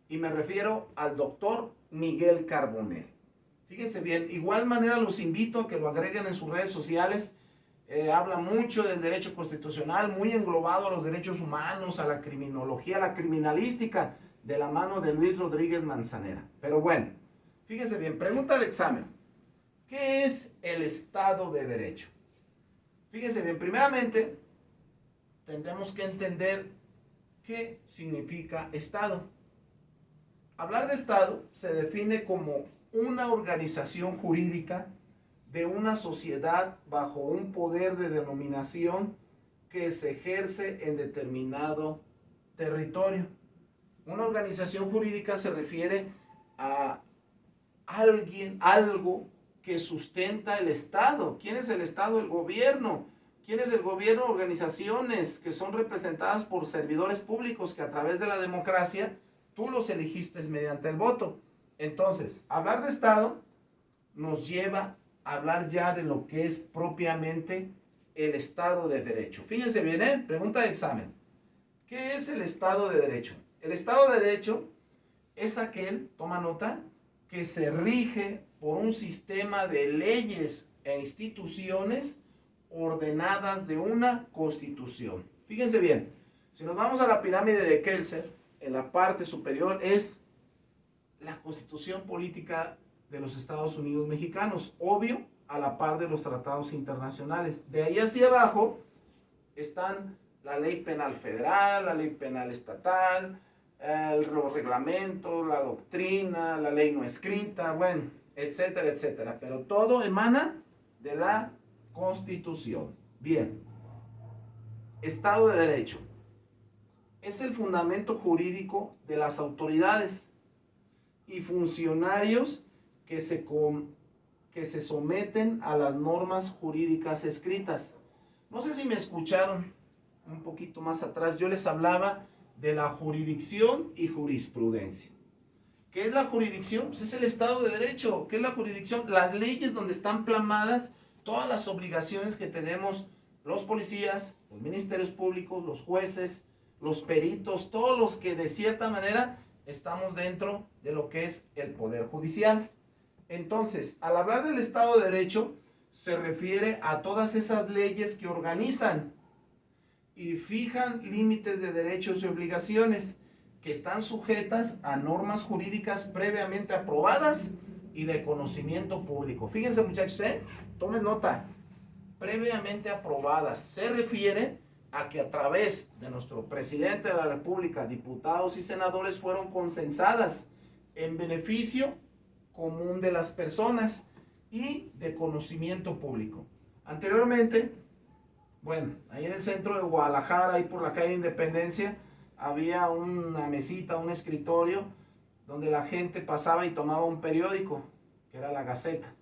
y me refiero al doctor Miguel Carbonell. Fíjense bien, igual manera los invito a que lo agreguen en sus redes sociales. Habla mucho del derecho constitucional, muy englobado a los derechos humanos, a la criminología, a la criminalística, de la mano de Luis Rodríguez Manzanera. Pero bueno, fíjense bien, pregunta de examen. ¿Qué es el Estado de Derecho? Fíjense bien, primeramente, tendremos que entender qué significa Estado. Hablar de Estado se define como una organización jurídica de una sociedad bajo un poder de denominación que se ejerce en determinado territorio. Una organización jurídica se refiere a alguien, algo que sustenta el Estado. ¿Quién es el Estado? El gobierno. ¿Quién es el gobierno? Organizaciones que son representadas por servidores públicos que a través de la democracia tú los elegiste mediante el voto. Entonces, hablar de Estado nos lleva a hablar ya de lo que es propiamente el Estado de Derecho. Fíjense bien, pregunta de examen. ¿Qué es el Estado de Derecho? El Estado de Derecho es aquel, toma nota, que se rige por un sistema de leyes e instituciones ordenadas de una constitución. Fíjense bien, si nos vamos a la pirámide de Kelser, en la parte superior es la Constitución Política de los Estados Unidos Mexicanos, obvio, a la par de los tratados internacionales. De ahí hacia abajo están la Ley Penal Federal, la Ley Penal Estatal, los reglamentos, la doctrina, la ley no escrita, bueno, etcétera, etcétera. Pero todo emana de la Constitución. Bien, Estado de Derecho. Es el fundamento jurídico de las autoridades y funcionarios que se someten a las normas jurídicas escritas. No sé si me escucharon un poquito más atrás. Yo les hablaba de la jurisdicción y jurisprudencia. ¿Qué es la jurisdicción? Pues es el Estado de Derecho. ¿Qué es la jurisdicción? Las leyes donde están plasmadas todas las obligaciones que tenemos los policías, los ministerios públicos, los jueces, los peritos, todos los que de cierta manera estamos dentro de lo que es el Poder Judicial. Entonces, al hablar del Estado de Derecho, se refiere a todas esas leyes que organizan y fijan límites de derechos y obligaciones que están sujetas a normas jurídicas previamente aprobadas y de conocimiento público. Fíjense, muchachos, tomen nota. Previamente aprobadas se refiere a que a través de nuestro presidente de la República, diputados y senadores fueron consensadas en beneficio común de las personas y de conocimiento público. Anteriormente, bueno, ahí en el centro de Guadalajara, ahí por la calle Independencia, había una mesita, un escritorio, donde la gente pasaba y tomaba un periódico, que era la Gaceta.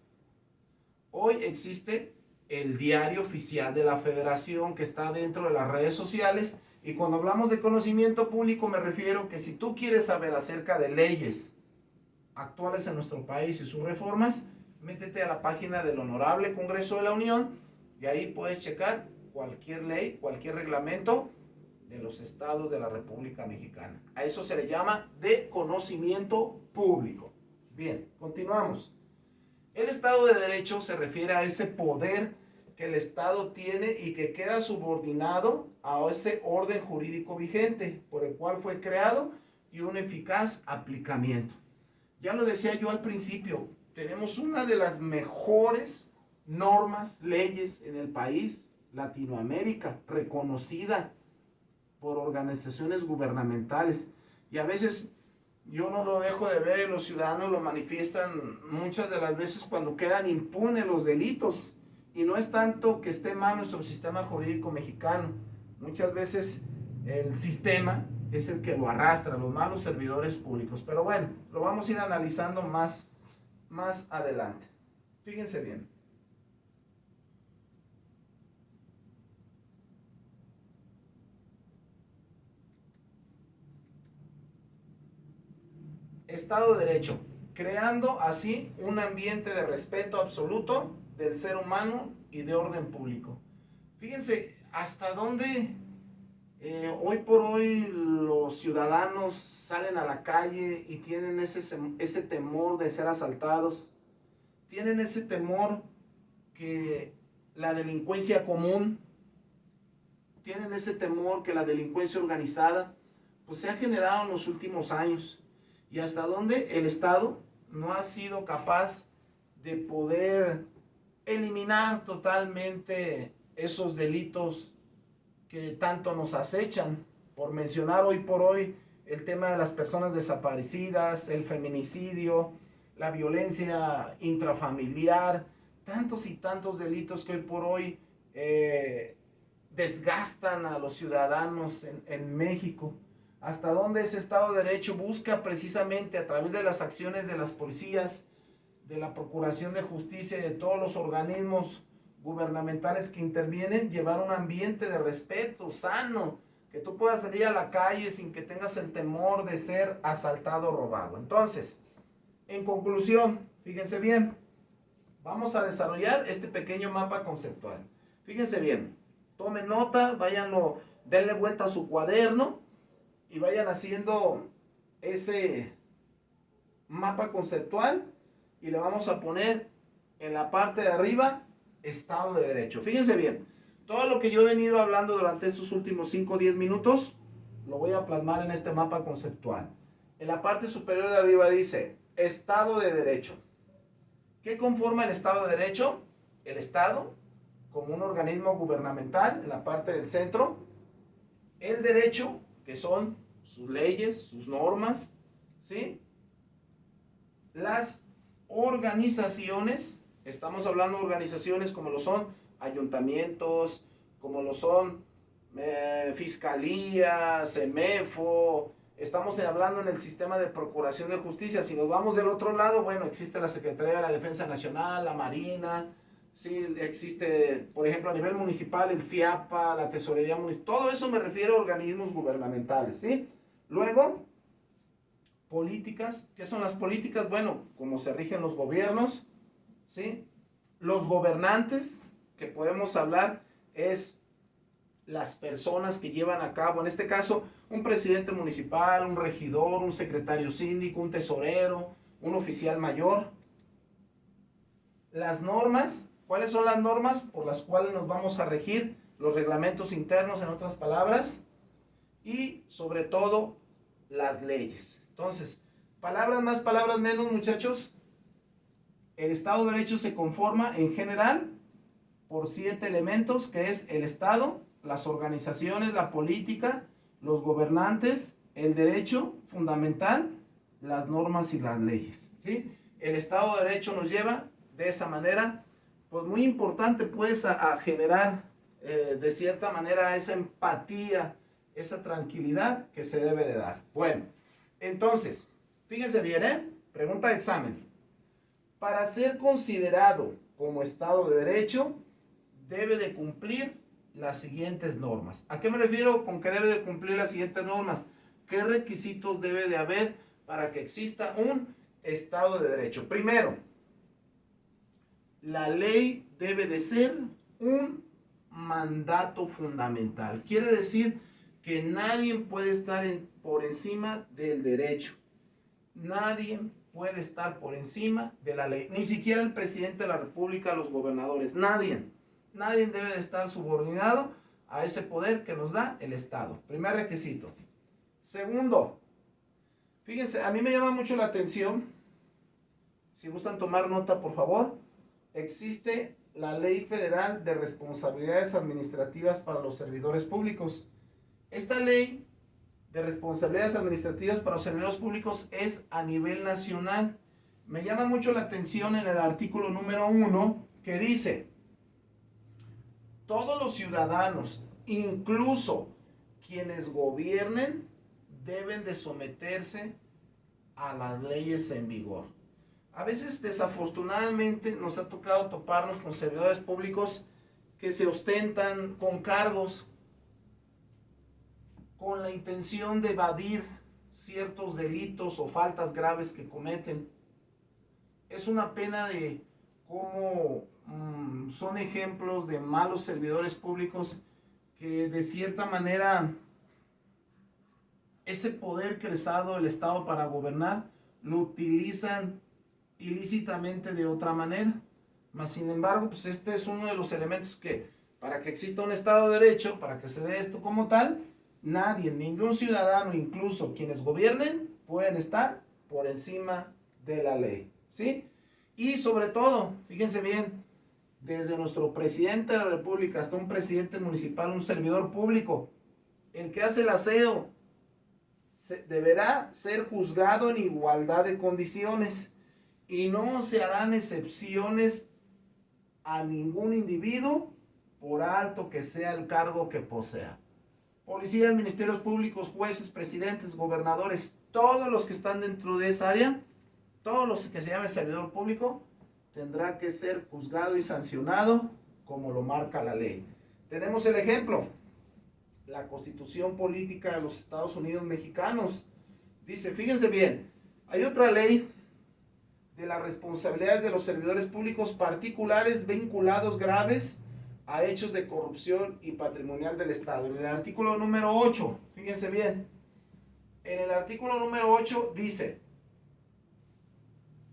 Hoy existe el diario oficial de la Federación, que está dentro de las redes sociales, y cuando hablamos de conocimiento público me refiero que si tú quieres saber acerca de leyes actuales en nuestro país y sus reformas, métete a la página del Honorable Congreso de la Unión y ahí puedes checar cualquier ley, cualquier reglamento de los estados de la República Mexicana. A eso se le llama de conocimiento público. Bien, continuamos. El Estado de Derecho se refiere a ese poder que el Estado tiene y que queda subordinado a ese orden jurídico vigente por el cual fue creado y un eficaz aplicamiento. Ya lo decía yo al principio, tenemos una de las mejores normas, leyes en el país, Latinoamérica, reconocida por organizaciones gubernamentales. Y a veces yo no lo dejo de ver y los ciudadanos lo manifiestan muchas de las veces cuando quedan impunes los delitos. Y no es tanto que esté mal nuestro sistema jurídico mexicano. Muchas veces el sistema es el que lo arrastra, los malos servidores públicos. Pero bueno, lo vamos a ir analizando más adelante. Fíjense bien. Estado de Derecho, creando así un ambiente de respeto absoluto del ser humano y de orden público. Fíjense hasta dónde hoy por hoy los ciudadanos salen a la calle y tienen ese temor de ser asaltados, tienen ese temor que la delincuencia común, tienen ese temor que la delincuencia organizada, pues se ha generado en los últimos años. Y hasta dónde el Estado no ha sido capaz de poder eliminar totalmente esos delitos que tanto nos acechan. Por mencionar hoy por hoy el tema de las personas desaparecidas, el feminicidio, la violencia intrafamiliar, tantos y tantos delitos que hoy por hoy desgastan a los ciudadanos en México. Hasta dónde ese Estado de Derecho busca precisamente a través de las acciones de las policías, de la Procuración de Justicia y de todos los organismos gubernamentales que intervienen, llevar un ambiente de respeto sano, que tú puedas salir a la calle sin que tengas el temor de ser asaltado o robado. Entonces, en conclusión, fíjense bien, vamos a desarrollar este pequeño mapa conceptual. Fíjense bien, tomen nota, váyanlo, denle vuelta a su cuaderno y vayan haciendo ese mapa conceptual y le vamos a poner en la parte de arriba Estado de Derecho. Fíjense bien, todo lo que yo he venido hablando durante estos últimos 5 o 10 minutos lo voy a plasmar en este mapa conceptual. En la parte superior de arriba dice Estado de Derecho. ¿Qué conforma el Estado de Derecho? El Estado como un organismo gubernamental en la parte del centro, el derecho, que son sus leyes, sus normas, ¿sí? Las organizaciones, estamos hablando de organizaciones como lo son ayuntamientos, como lo son Fiscalía, CEMEFO, estamos hablando en el sistema de procuración de justicia. Si nos vamos del otro lado, bueno, existe la Secretaría de la Defensa Nacional, la Marina, sí, existe, por ejemplo, a nivel municipal, el CIAPA, la Tesorería Municipal, todo eso me refiero a organismos gubernamentales, ¿sí? Luego, políticas. ¿Qué son las políticas? Bueno, como se rigen los gobiernos, ¿sí? Los gobernantes, que podemos hablar, es las personas que llevan a cabo, en este caso, un presidente municipal, un regidor, un secretario síndico, un tesorero, un oficial mayor. Las normas, ¿cuáles son las normas por las cuales nos vamos a regir? Los reglamentos internos, en otras palabras, y sobre todo las leyes. Entonces, palabras más, palabras menos, muchachos. El Estado de Derecho se conforma en general por 7 elementos, que es el Estado, las organizaciones, la política, los gobernantes, el derecho fundamental, las normas y las leyes, ¿sí? El Estado de Derecho nos lleva de esa manera, pues muy importante, pues a generar de cierta manera esa empatía, esa tranquilidad que se debe de dar. Bueno, entonces, fíjense bien, pregunta de examen. Para ser considerado como Estado de Derecho, debe de cumplir las siguientes normas. ¿A qué me refiero con que debe de cumplir las siguientes normas? ¿Qué requisitos debe de haber para que exista un Estado de Derecho? Primero, la ley debe de ser un mandato fundamental. Quiere decir que nadie puede estar por encima del derecho. Nadie puede estar por encima de la ley. Ni siquiera el presidente de la República, los gobernadores. Nadie. Nadie debe de estar subordinado a ese poder que nos da el Estado. Primer requisito. Segundo, fíjense, a mí me llama mucho la atención, si gustan tomar nota, por favor, existe la Ley Federal de Responsabilidades Administrativas para los Servidores Públicos. Esta ley de responsabilidades administrativas para los servidores públicos es a nivel nacional. Me llama mucho la atención en el artículo número 1 que dice: todos los ciudadanos, incluso quienes gobiernen, deben de someterse a las leyes en vigor. A veces, desafortunadamente, nos ha tocado toparnos con servidores públicos que se ostentan con cargos con la intención de evadir ciertos delitos o faltas graves que cometen. Es una pena de cómo son ejemplos de malos servidores públicos que de cierta manera ese poder que les ha dado el Estado para gobernar lo utilizan ilícitamente de otra manera. Mas sin embargo, pues este es uno de los elementos que, para que exista un Estado de Derecho, para que se dé esto como tal, nadie, ningún ciudadano, incluso quienes gobiernen, pueden estar por encima de la ley, ¿sí? Y sobre todo, fíjense bien, desde nuestro presidente de la República hasta un presidente municipal, un servidor público, el que hace el aseo, deberá ser juzgado en igualdad de condiciones y no se harán excepciones a ningún individuo por alto que sea el cargo que posea. Policías, ministerios públicos, jueces, presidentes, gobernadores, todos los que están dentro de esa área, todos los que se llamen servidor público, tendrá que ser juzgado y sancionado como lo marca la ley. Tenemos el ejemplo, la Constitución Política de los Estados Unidos Mexicanos. Dice, fíjense bien, hay otra ley de las responsabilidades de los servidores públicos particulares vinculados graves a hechos de corrupción y patrimonial del Estado. En el artículo número 8, fíjense bien, en el artículo número 8 dice: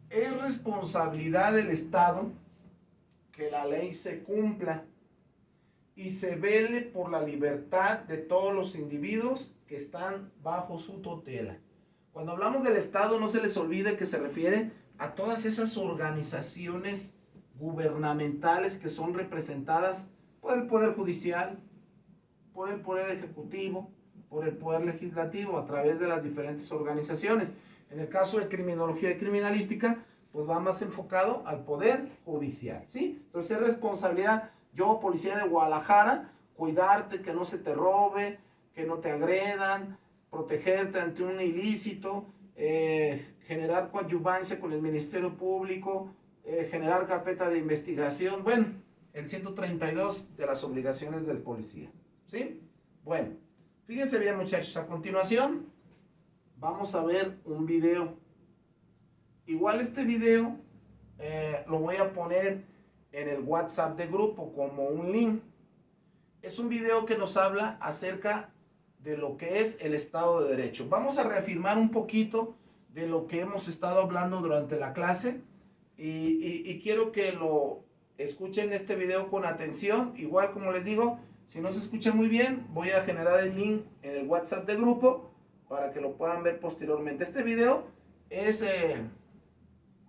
es responsabilidad del Estado que la ley se cumpla y se vele por la libertad de todos los individuos que están bajo su tutela. Cuando hablamos del Estado, no se les olvide que se refiere a todas esas organizaciones gubernamentales que son representadas por el Poder Judicial, por el Poder Ejecutivo, por el Poder Legislativo a través de las diferentes organizaciones. En el caso de criminología y criminalística, pues va más enfocado al Poder Judicial, ¿sí? Entonces es responsabilidad, yo, policía de Guadalajara, cuidarte, que no se te robe, que no te agredan, protegerte ante un ilícito, generar coadyuvancia con el Ministerio Público, generar carpeta de investigación, bueno, el 132 de las obligaciones del policía, ¿sí? Bueno, fíjense bien, muchachos, a continuación vamos a ver un video. Igual este video lo voy a poner en el WhatsApp de grupo como un link. Es un video que nos habla acerca de lo que es el Estado de Derecho. Vamos a reafirmar un poquito de lo que hemos estado hablando durante la clase y quiero que lo escuchen este video con atención. Igual, como les digo, si no se escucha muy bien, voy a generar el link en el WhatsApp de grupo para que lo puedan ver posteriormente. Este video es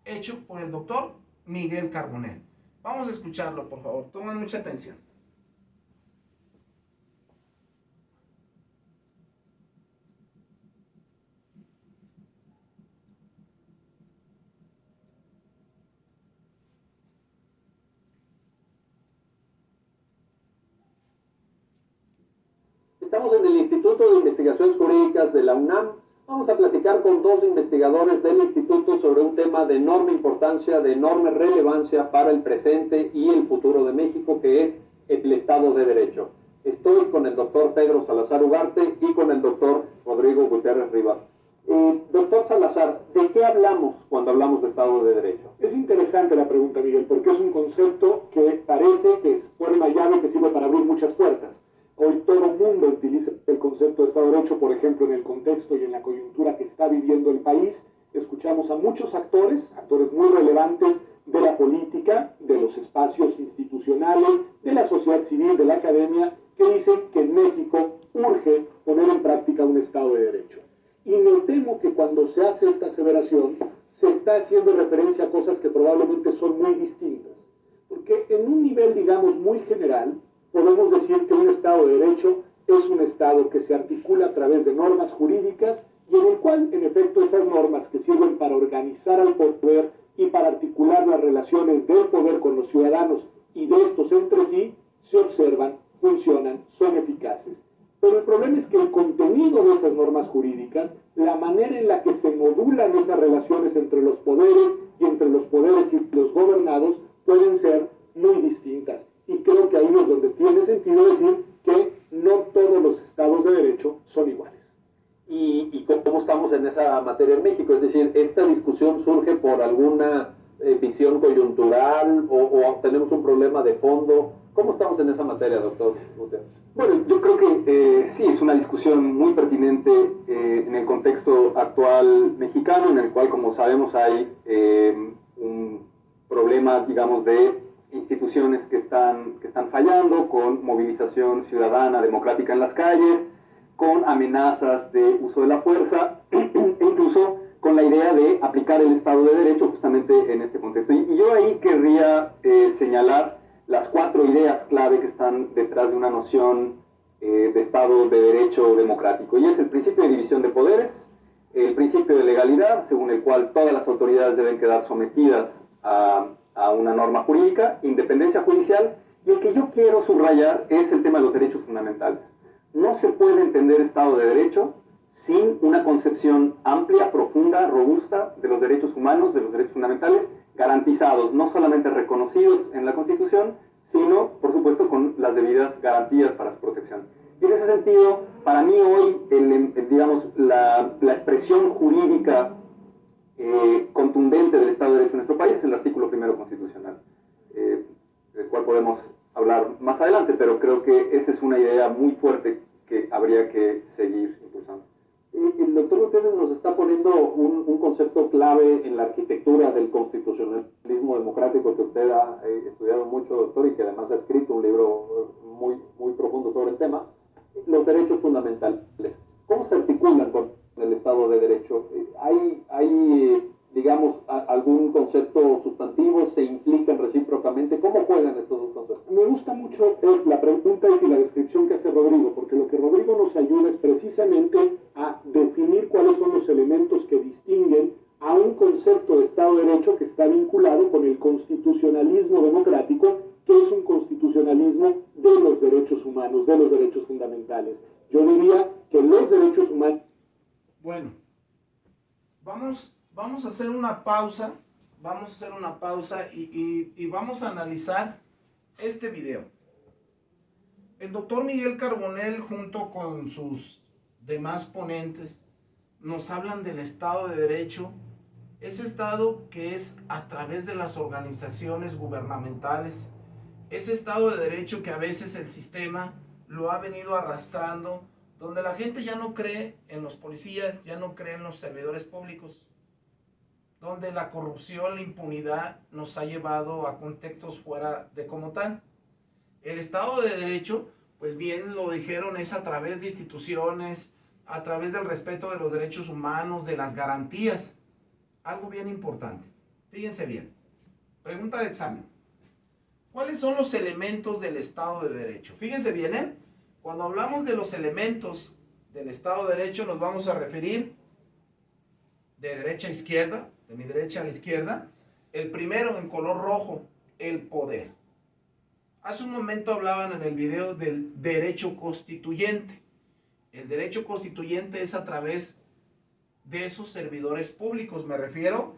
hecho por el doctor Miguel Carbonell. Vamos a escucharlo, por favor. Tomen mucha atención. Estamos en el Instituto de Investigaciones Jurídicas de la UNAM. Vamos a platicar con dos investigadores del instituto sobre un tema de enorme importancia, de enorme relevancia para el presente y el futuro de México, que es el Estado de Derecho. Estoy con el doctor Pedro Salazar Ugarte y con el doctor Rodrigo Gutiérrez Rivas. Doctor Salazar, ¿de qué hablamos cuando hablamos de Estado de Derecho? Es interesante la pregunta, Miguel, porque es un concepto que parece que es forma llave que sirve para abrir muchas puertas. Hoy todo el mundo utiliza el concepto de Estado de Derecho, por ejemplo, en el contexto y en la coyuntura que está viviendo el país. Escuchamos a muchos actores muy relevantes de la política, de los espacios institucionales, de la sociedad civil, de la academia, que dicen que en México urge poner en práctica un Estado de Derecho. Y me temo que cuando se hace esta aseveración, se está haciendo referencia a cosas que probablemente son muy distintas. Porque en un nivel, digamos, muy general, podemos decir que un Estado de Derecho es un Estado que se articula a través de normas jurídicas y en el cual, en efecto, esas normas que sirven para organizar al poder y para articular las relaciones del poder con los ciudadanos y de estos entre sí, se observan, funcionan, son eficaces. Pero el problema es que el contenido de esas normas jurídicas, la manera en la que se modulan esas relaciones entre los poderes y entre los poderes y los gobernados, pueden ser muy distintas. Y creo que ahí es donde tiene sentido decir que no todos los estados de derecho son iguales. ¿Y cómo estamos en esa materia en México? Es decir, ¿esta discusión surge por alguna visión coyuntural o tenemos un problema de fondo? ¿Cómo estamos en esa materia, doctor Gutiérrez? Bueno, yo creo que sí, es una discusión muy pertinente en el contexto actual mexicano, en el cual, como sabemos, hay un problema, digamos, de instituciones que están fallando, con movilización ciudadana democrática en las calles, con amenazas de uso de la fuerza, e incluso con la idea de aplicar el Estado de Derecho justamente en este contexto. Y yo ahí querría señalar las 4 ideas clave que están detrás de una noción de Estado de Derecho democrático. Y es el principio de división de poderes, el principio de legalidad, según el cual todas las autoridades deben quedar sometidas a una norma jurídica, independencia judicial, y el que yo quiero subrayar es el tema de los derechos fundamentales. No se puede entender Estado de Derecho sin una concepción amplia, profunda, robusta de los derechos humanos, de los derechos fundamentales, garantizados, no solamente reconocidos en la Constitución, sino, por supuesto, con las debidas garantías para su protección. Y en ese sentido, para mí hoy, digamos, la expresión jurídica contundente del Estado de Derecho en nuestro país es el artículo 1 constitucional, del cual podemos hablar más adelante, pero creo que esa es una idea muy fuerte que habría que seguir impulsando. El doctor Gutiérrez nos está poniendo un concepto clave en la arquitectura del constitucionalismo democrático que usted ha estudiado mucho, doctor, y que además ha escrito un libro muy profundo sobre el tema, los derechos fundamentales. ¿Cómo se articulan con el Estado de Derecho? ¿Hay digamos, algún concepto sustantivo? ¿Se implican recíprocamente? ¿Cómo juegan estos dos conceptos? Me gusta mucho mucho es la pregunta y la descripción que hace Rodrigo, porque lo que Rodrigo nos ayuda es precisamente a definir cuáles son los elementos que distinguen a un concepto de Estado de Derecho que está vinculado con el constitucionalismo democrático, que es un constitucionalismo de los derechos humanos, de los derechos fundamentales. Yo diría que los derechos humanos... Bueno, vamos a hacer una pausa, y vamos a analizar este video. El doctor Miguel Carbonell, junto con sus demás ponentes, nos hablan del Estado de Derecho, ese Estado que es a través de las organizaciones gubernamentales, ese Estado de Derecho que a veces el sistema lo ha venido arrastrando, donde la gente ya no cree en los policías, ya no cree en los servidores públicos, donde la corrupción, la impunidad nos ha llevado a contextos fuera de como tal. El Estado de Derecho, pues bien lo dijeron, es a través de instituciones, a través del respeto de los derechos humanos, de las garantías. Algo bien importante. Fíjense bien. Pregunta de examen. ¿Cuáles son los elementos del Estado de Derecho? Fíjense bien, ¿eh? Cuando hablamos de los elementos del Estado de Derecho, nos vamos a referir de derecha a izquierda, de mi derecha a la izquierda. El primero en color rojo, el poder. Hace un momento hablaban en el video del derecho constituyente. El derecho constituyente es a través de esos servidores públicos, me refiero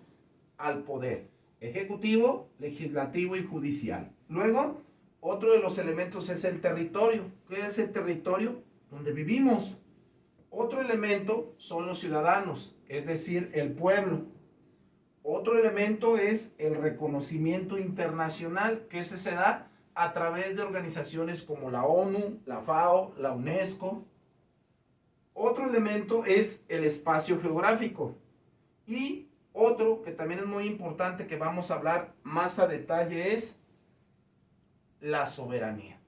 al poder ejecutivo, legislativo y judicial. Luego, otro de los elementos es el territorio. ¿Qué es el territorio? Donde vivimos. Otro elemento son los ciudadanos, es decir, el pueblo. Otro elemento es el reconocimiento internacional, que ese se da a través de organizaciones como la ONU, la FAO, la UNESCO. Otro elemento es el espacio geográfico. Y otro que también es muy importante, que vamos a hablar más a detalle, es la soberanía.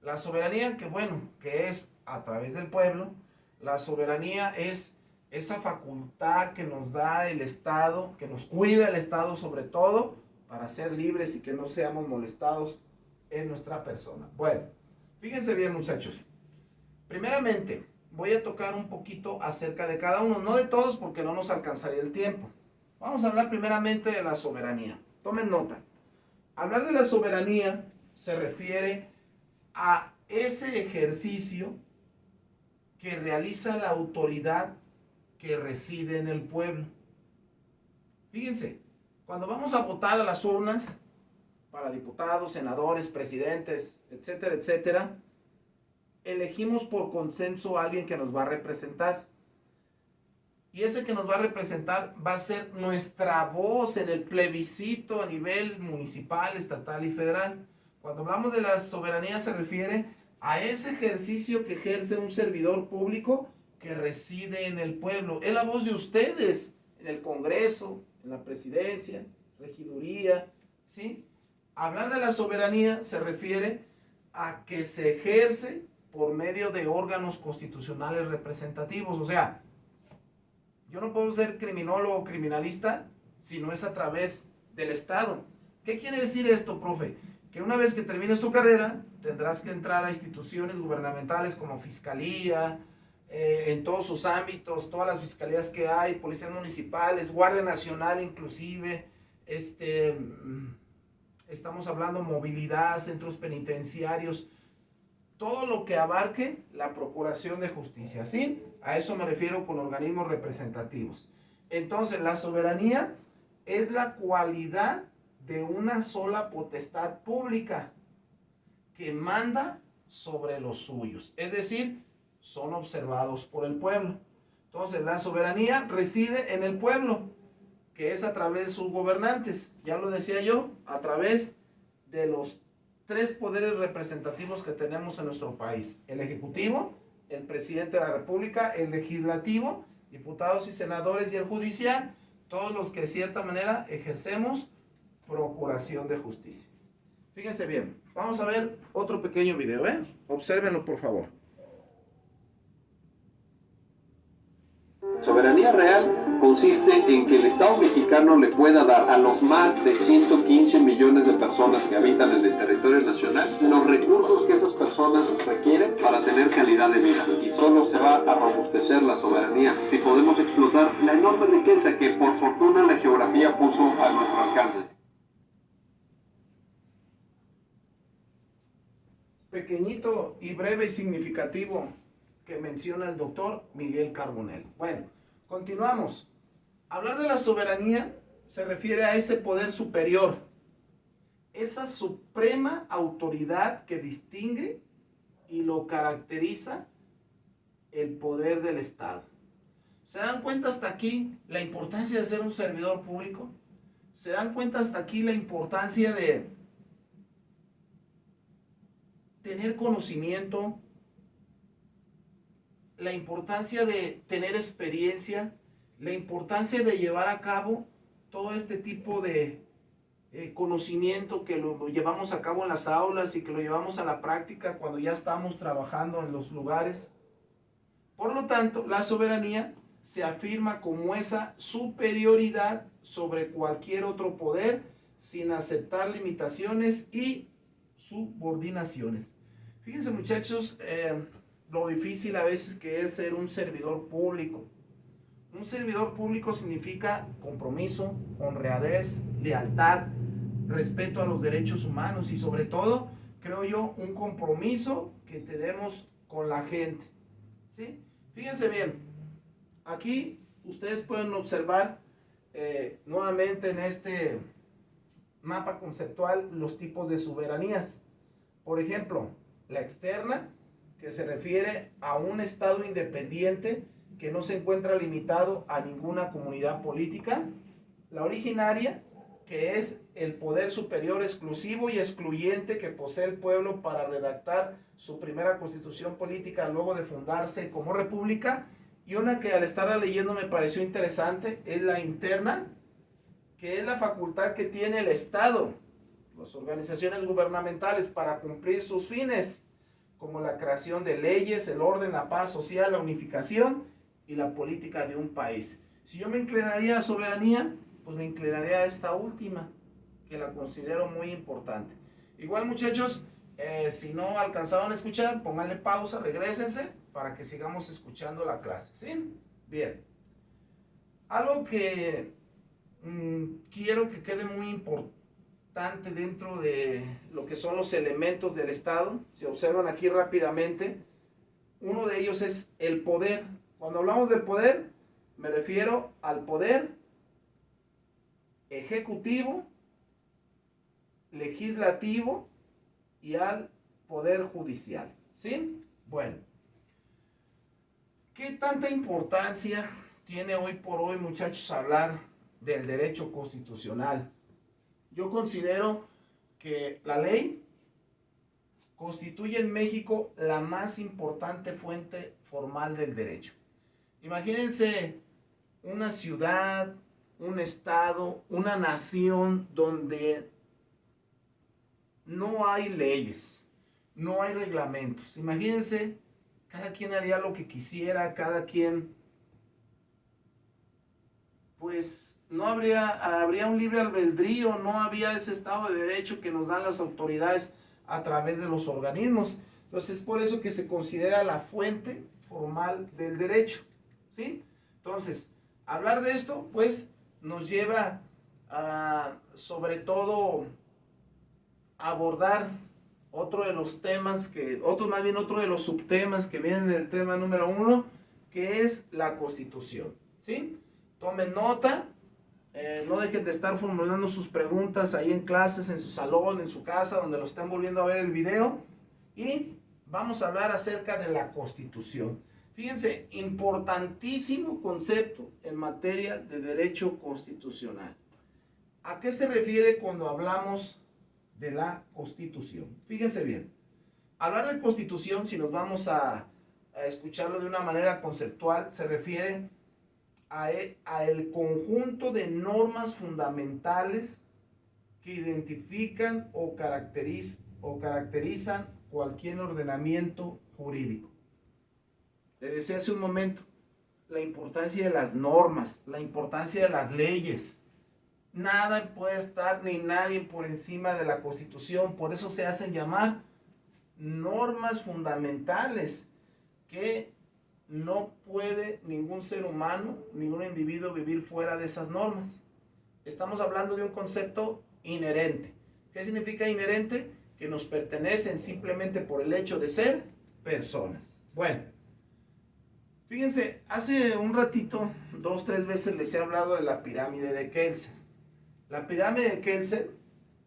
La soberanía que es a través del pueblo. La soberanía es esa facultad que nos da el Estado, que nos cuida el Estado sobre todo, para ser libres y que no seamos molestados en nuestra persona. Bueno, fíjense bien, muchachos. Primeramente, voy a tocar un poquito acerca de cada uno, no de todos porque no nos alcanzaría el tiempo. Vamos a hablar primeramente de la soberanía. Tomen nota. Hablar de la soberanía se refiere a ese ejercicio que realiza la autoridad que reside en el pueblo. Fíjense, cuando vamos a votar a las urnas para diputados, senadores, presidentes, etcétera, etcétera, elegimos por consenso a alguien que nos va a representar. Y ese que nos va a representar va a ser nuestra voz en el plebiscito a nivel municipal, estatal y federal. Cuando hablamos de la soberanía se refiere a ese ejercicio que ejerce un servidor público que reside en el pueblo. Es la voz de ustedes en el Congreso, en la presidencia, regiduría, ¿sí? Hablar de la soberanía se refiere a que se ejerce por medio de órganos constitucionales representativos. O sea, yo no puedo ser criminólogo o criminalista si no es a través del Estado. ¿Qué quiere decir esto, profe? Que una vez que termines tu carrera, tendrás que entrar a instituciones gubernamentales como Fiscalía, en todos sus ámbitos, todas las fiscalías que hay, policías municipales, Guardia Nacional inclusive, estamos hablando movilidad, centros penitenciarios, todo lo que abarque la procuración de justicia, ¿sí? A eso me refiero con organismos representativos. Entonces, la soberanía es la cualidad de una sola potestad pública que manda sobre los suyos, es decir, son observados por el pueblo. Entonces, la soberanía reside en el pueblo, que es a través de sus gobernantes, ya lo decía yo, a través de los tres poderes representativos que tenemos en nuestro país: el ejecutivo, el presidente de la república, el legislativo, diputados y senadores, y el judicial, todos los que de cierta manera ejercemos procuración de justicia. Fíjense bien, vamos a ver otro pequeño video, obsérvenlo por favor. Soberanía real consiste en que el Estado mexicano le pueda dar a los más de 115 millones de personas personas que habitan en el territorio nacional los recursos que esas personas requieren para tener calidad de vida. Y solo se va a robustecer la soberanía si podemos explotar la enorme riqueza que por fortuna la geografía puso a nuestro alcance. Pequeñito y breve y significativo que menciona el doctor Miguel Carbonell. Bueno, continuamos. Hablar de la soberanía se refiere a ese poder superior, esa suprema autoridad que distingue y lo caracteriza el poder del Estado. ¿Se dan cuenta hasta aquí la importancia de ser un servidor público? ¿Se dan cuenta hasta aquí la importancia de tener conocimiento, la importancia de tener experiencia, la importancia de llevar a cabo todo este tipo de conocimiento que lo llevamos a cabo en las aulas y que lo llevamos a la práctica cuando ya estamos trabajando en los lugares? Por lo tanto, la soberanía se afirma como esa superioridad sobre cualquier otro poder sin aceptar limitaciones y subordinaciones. Fíjense, muchachos, lo difícil a veces que es ser un servidor público. Un servidor público significa compromiso, honradez, lealtad, respeto a los derechos humanos y sobre todo, creo yo, un compromiso que tenemos con la gente. ¿Sí? Fíjense bien, aquí ustedes pueden observar nuevamente en este mapa conceptual los tipos de soberanías. Por ejemplo, la externa, que se refiere a un Estado independiente que no se encuentra limitado a ninguna comunidad política. La originaria, que es el poder superior exclusivo y excluyente que posee el pueblo para redactar su primera constitución política luego de fundarse como república. Y una que al estarla leyendo me pareció interesante es la interna, que es la facultad que tiene el Estado, las organizaciones gubernamentales, para cumplir sus fines, como la creación de leyes, el orden, la paz social, la unificación y la política de un país. Si yo me inclinaría a soberanía, pues me inclinaría a esta última, que la considero muy importante. Igual, muchachos, si no alcanzaron a escuchar, pónganle pausa, regrésense para que sigamos escuchando la clase, ¿sí? Bien. Algo que quiero que quede muy importante dentro de lo que son los elementos del Estado, si observan aquí rápidamente, uno de ellos es el poder. Cuando hablamos del poder, me refiero al poder ejecutivo, legislativo y al poder judicial, ¿sí? Bueno, ¿qué tanta importancia tiene hoy por hoy, muchachos, hablar del derecho constitucional? Yo considero que la ley constituye en México la más importante fuente formal del derecho. Imagínense una ciudad, un estado, una nación donde no hay leyes, no hay reglamentos. Imagínense, cada quien haría lo que quisiera, cada quien, pues no habría un libre albedrío, no había ese estado de derecho que nos dan las autoridades a través de los organismos. Entonces es por eso que se considera la fuente formal del derecho, ¿sí? Entonces, hablar de esto, pues, nos lleva a, sobre todo, abordar otro de los temas otro de los subtemas que vienen del tema número 1, que es la Constitución, ¿sí? Tomen nota, no dejen de estar formulando sus preguntas ahí en clases, en su salón, en su casa, donde lo estén volviendo a ver el video, y vamos a hablar acerca de la Constitución. Fíjense, importantísimo concepto en materia de derecho constitucional. ¿A qué se refiere cuando hablamos de la Constitución? Fíjense bien, hablar de Constitución, si nos vamos a escucharlo de una manera conceptual, se refiere a el conjunto de normas fundamentales que identifican o caracterizan cualquier ordenamiento jurídico. Les decía hace un momento la importancia de las normas, la importancia de las leyes. Nada puede estar ni nadie por encima de la Constitución. Por eso se hacen llamar normas fundamentales que no puede ningún ser humano, ningún individuo vivir fuera de esas normas. Estamos hablando de un concepto inherente. ¿Qué significa inherente? Que nos pertenecen simplemente por el hecho de ser personas. Bueno, fíjense, hace un ratito, 2-3 veces les he hablado de la pirámide de Kelsen. La pirámide de Kelsen,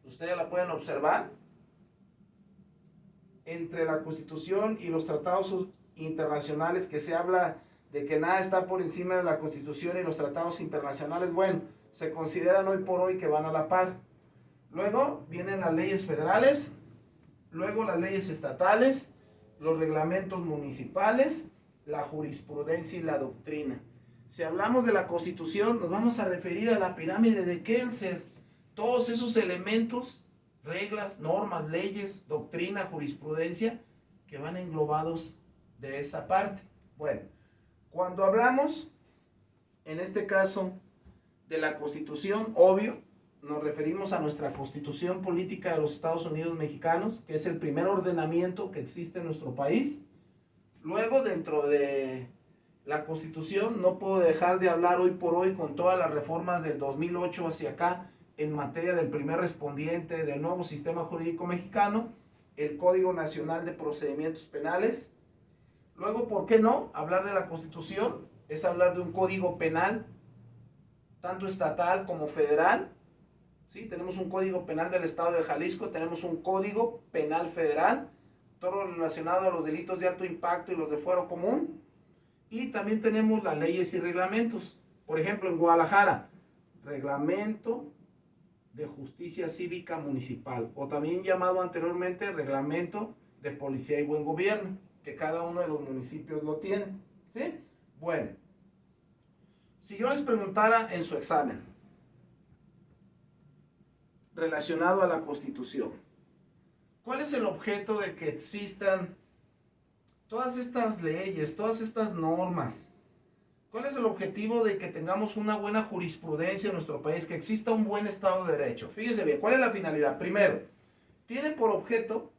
ustedes la pueden observar, entre la Constitución y los tratados internacionales, que se habla de que nada está por encima de la Constitución y los tratados internacionales. Bueno, se consideran hoy por hoy que van a la par. Luego vienen las leyes federales, luego las leyes estatales, los reglamentos municipales, la jurisprudencia y la doctrina. Si hablamos de la Constitución, nos vamos a referir a la pirámide de Kelsen. Todos esos elementos, reglas, normas, leyes, doctrina, jurisprudencia, que van englobados de esa parte. Bueno, cuando hablamos, en este caso, de la Constitución, obvio, nos referimos a nuestra Constitución Política de los Estados Unidos Mexicanos, que es el primer ordenamiento que existe en nuestro país. Luego, dentro de la Constitución, no puedo dejar de hablar hoy por hoy, con todas las reformas del 2008 hacia acá, en materia del primer respondiente del nuevo sistema jurídico mexicano, el Código Nacional de Procedimientos Penales. Luego, ¿por qué no? Hablar de la Constitución es hablar de un código penal, tanto estatal como federal. ¿Sí? Tenemos un Código Penal del Estado de Jalisco, tenemos un Código Penal Federal, todo relacionado a los delitos de alto impacto y los de fuero común. Y también tenemos las leyes y reglamentos. Por ejemplo, en Guadalajara, Reglamento de Justicia Cívica Municipal, o también llamado anteriormente Reglamento de Policía y Buen Gobierno, que cada uno de los municipios lo tiene. ¿Sí? Bueno, si yo les preguntara en su examen, relacionado a la Constitución, ¿cuál es el objeto de que existan todas estas leyes, todas estas normas? ¿Cuál es el objetivo de que tengamos una buena jurisprudencia en nuestro país, que exista un buen Estado de Derecho? Fíjense bien, ¿cuál es la finalidad? Primero, tiene por objeto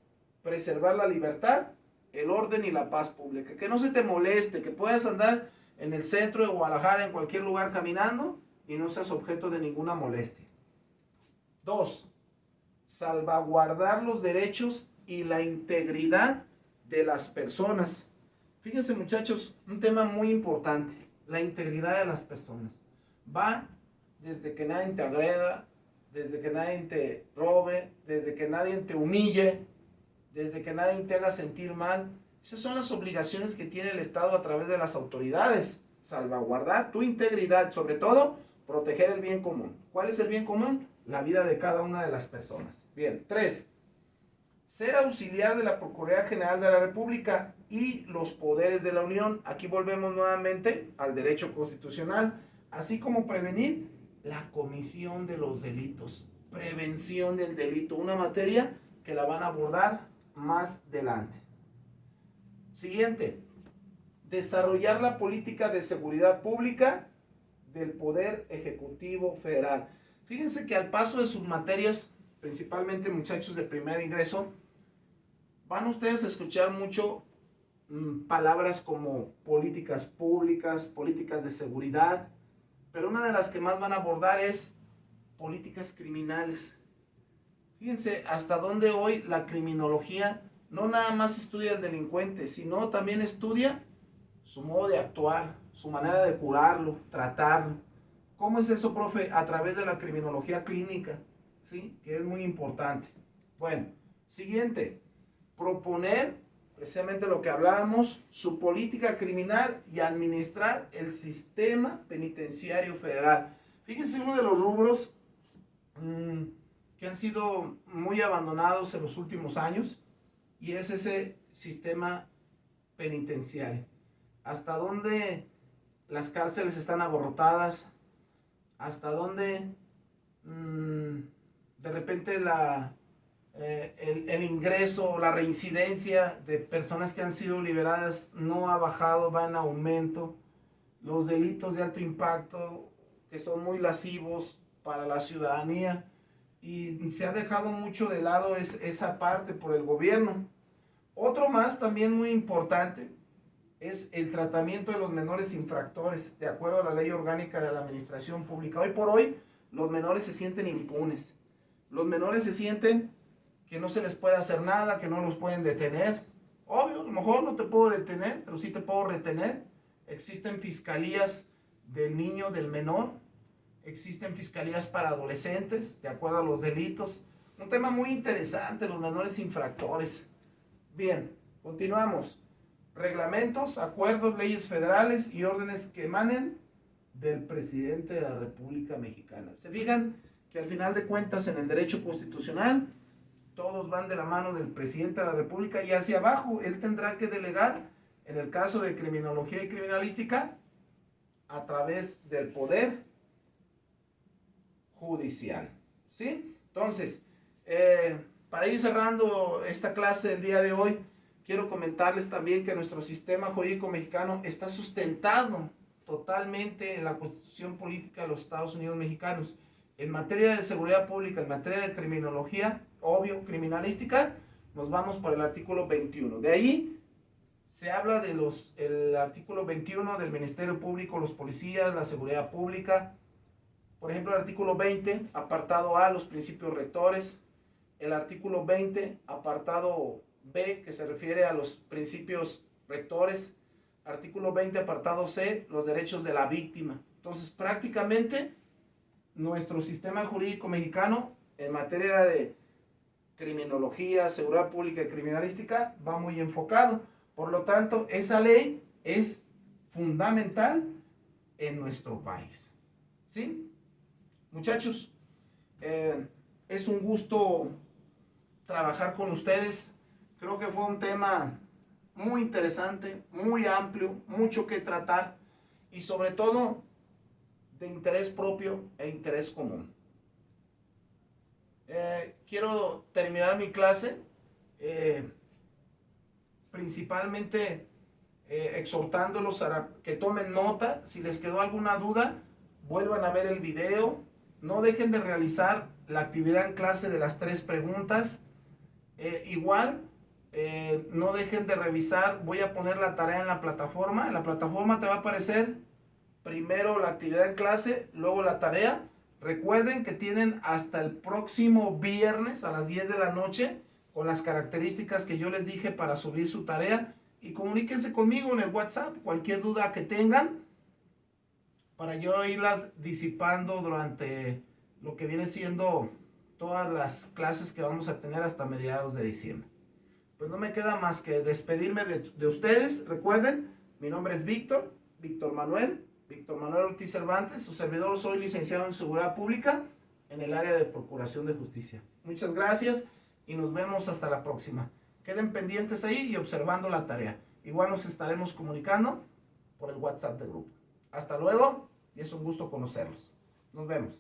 preservar la libertad, el orden y la paz pública. Que no se te moleste, que puedas andar en el centro de Guadalajara, en cualquier lugar caminando, y no seas objeto de ninguna molestia. 2. Salvaguardar los derechos y la integridad de las personas. Fíjense, muchachos, un tema muy importante, la integridad de las personas. Va desde que nadie te agreda, desde que nadie te robe, desde que nadie te humille, desde que nadie te haga sentir mal. Esas son las obligaciones que tiene el Estado a través de las autoridades. Salvaguardar tu integridad, sobre todo, proteger el bien común. ¿Cuál es el bien común? La vida de cada una de las personas. Bien, 3. Ser auxiliar de la Procuraduría General de la República y los poderes de la Unión. Aquí volvemos nuevamente al derecho constitucional, así como prevenir la comisión de los delitos. Prevención del delito, una materia que la van a abordar más adelante. Siguiente. Desarrollar la política de seguridad pública del Poder Ejecutivo Federal. Fíjense que al paso de sus materias, principalmente muchachos de primer ingreso, van ustedes a escuchar mucho palabras como políticas públicas, políticas de seguridad, pero una de las que más van a abordar es políticas criminales. Fíjense hasta dónde hoy la criminología no nada más estudia al delincuente, sino también estudia su modo de actuar, su manera de curarlo, tratarlo. ¿Cómo es eso, profe? A través de la criminología clínica, ¿sí? Que es muy importante. Bueno, siguiente. Proponer, precisamente lo que hablábamos, su política criminal y administrar el sistema penitenciario federal. Fíjense, uno de los rubros que han sido muy abandonados en los últimos años, y es ese sistema penitenciario. Hasta dónde las cárceles están abarrotadas, hasta dónde de repente el ingreso, la reincidencia de personas que han sido liberadas no ha bajado, va en aumento. Los delitos de alto impacto, que son muy lascivos, para la ciudadanía y se ha dejado mucho de lado esa parte por el gobierno. Otro más también muy importante es el tratamiento de los menores infractores, de acuerdo a la ley orgánica de la administración pública. Hoy por hoy, los menores se sienten impunes. Los menores se sienten que no se les puede hacer nada, que no los pueden detener. Obvio, a lo mejor no te puedo detener, pero sí te puedo retener. Existen fiscalías del niño, del menor. Existen fiscalías para adolescentes, de acuerdo a los delitos. Un tema muy interesante, los menores infractores. Bien, continuamos. Reglamentos, acuerdos, leyes federales y órdenes que emanen del presidente de la República Mexicana. ¿Se fijan que al final de cuentas en el derecho constitucional todos van de la mano del presidente de la República y hacia abajo él tendrá que delegar en el caso de criminología y criminalística a través del poder judicial? ¿Sí? Entonces, para ir cerrando esta clase el día de hoy, quiero comentarles también que nuestro sistema jurídico mexicano está sustentado totalmente en la Constitución Política de los Estados Unidos Mexicanos. En materia de seguridad pública, en materia de criminología, obvio, criminalística, nos vamos por el artículo 21. De ahí se habla de el artículo 21 del Ministerio Público, los policías, la seguridad pública. Por ejemplo, el artículo 20, apartado A, los principios rectores. El artículo 20, apartado B, que se refiere a los principios rectores. Artículo 20, apartado C, los derechos de la víctima. Entonces, prácticamente, nuestro sistema jurídico mexicano, en materia de criminología, seguridad pública y criminalística, va muy enfocado. Por lo tanto, esa ley es fundamental en nuestro país. ¿Sí? Muchachos, es un gusto trabajar con ustedes. Creo que fue un tema muy interesante, muy amplio, mucho que tratar y sobre todo de interés propio e interés común. Quiero terminar mi clase principalmente exhortándolos a que tomen nota. Si les quedó alguna duda, vuelvan a ver el video. No dejen de realizar la actividad en clase de las 3 preguntas. No dejen de revisar. Voy a poner la tarea en la plataforma. En la plataforma te va a aparecer primero la actividad en clase, luego la tarea. Recuerden que tienen hasta el próximo viernes a las 10 de la noche con las características que yo les dije para subir su tarea. Y comuníquense conmigo en el WhatsApp, cualquier duda que tengan, para yo irlas disipando durante lo que viene siendo todas las clases que vamos a tener hasta mediados de diciembre. Pues no me queda más que despedirme de ustedes. Recuerden, mi nombre es Víctor Manuel Ortiz Cervantes. Su servidor, soy licenciado en Seguridad Pública en el área de Procuración de Justicia. Muchas gracias y nos vemos hasta la próxima. Queden pendientes ahí y observando la tarea. Igual nos estaremos comunicando por el WhatsApp del grupo. Hasta luego y es un gusto conocerlos. Nos vemos.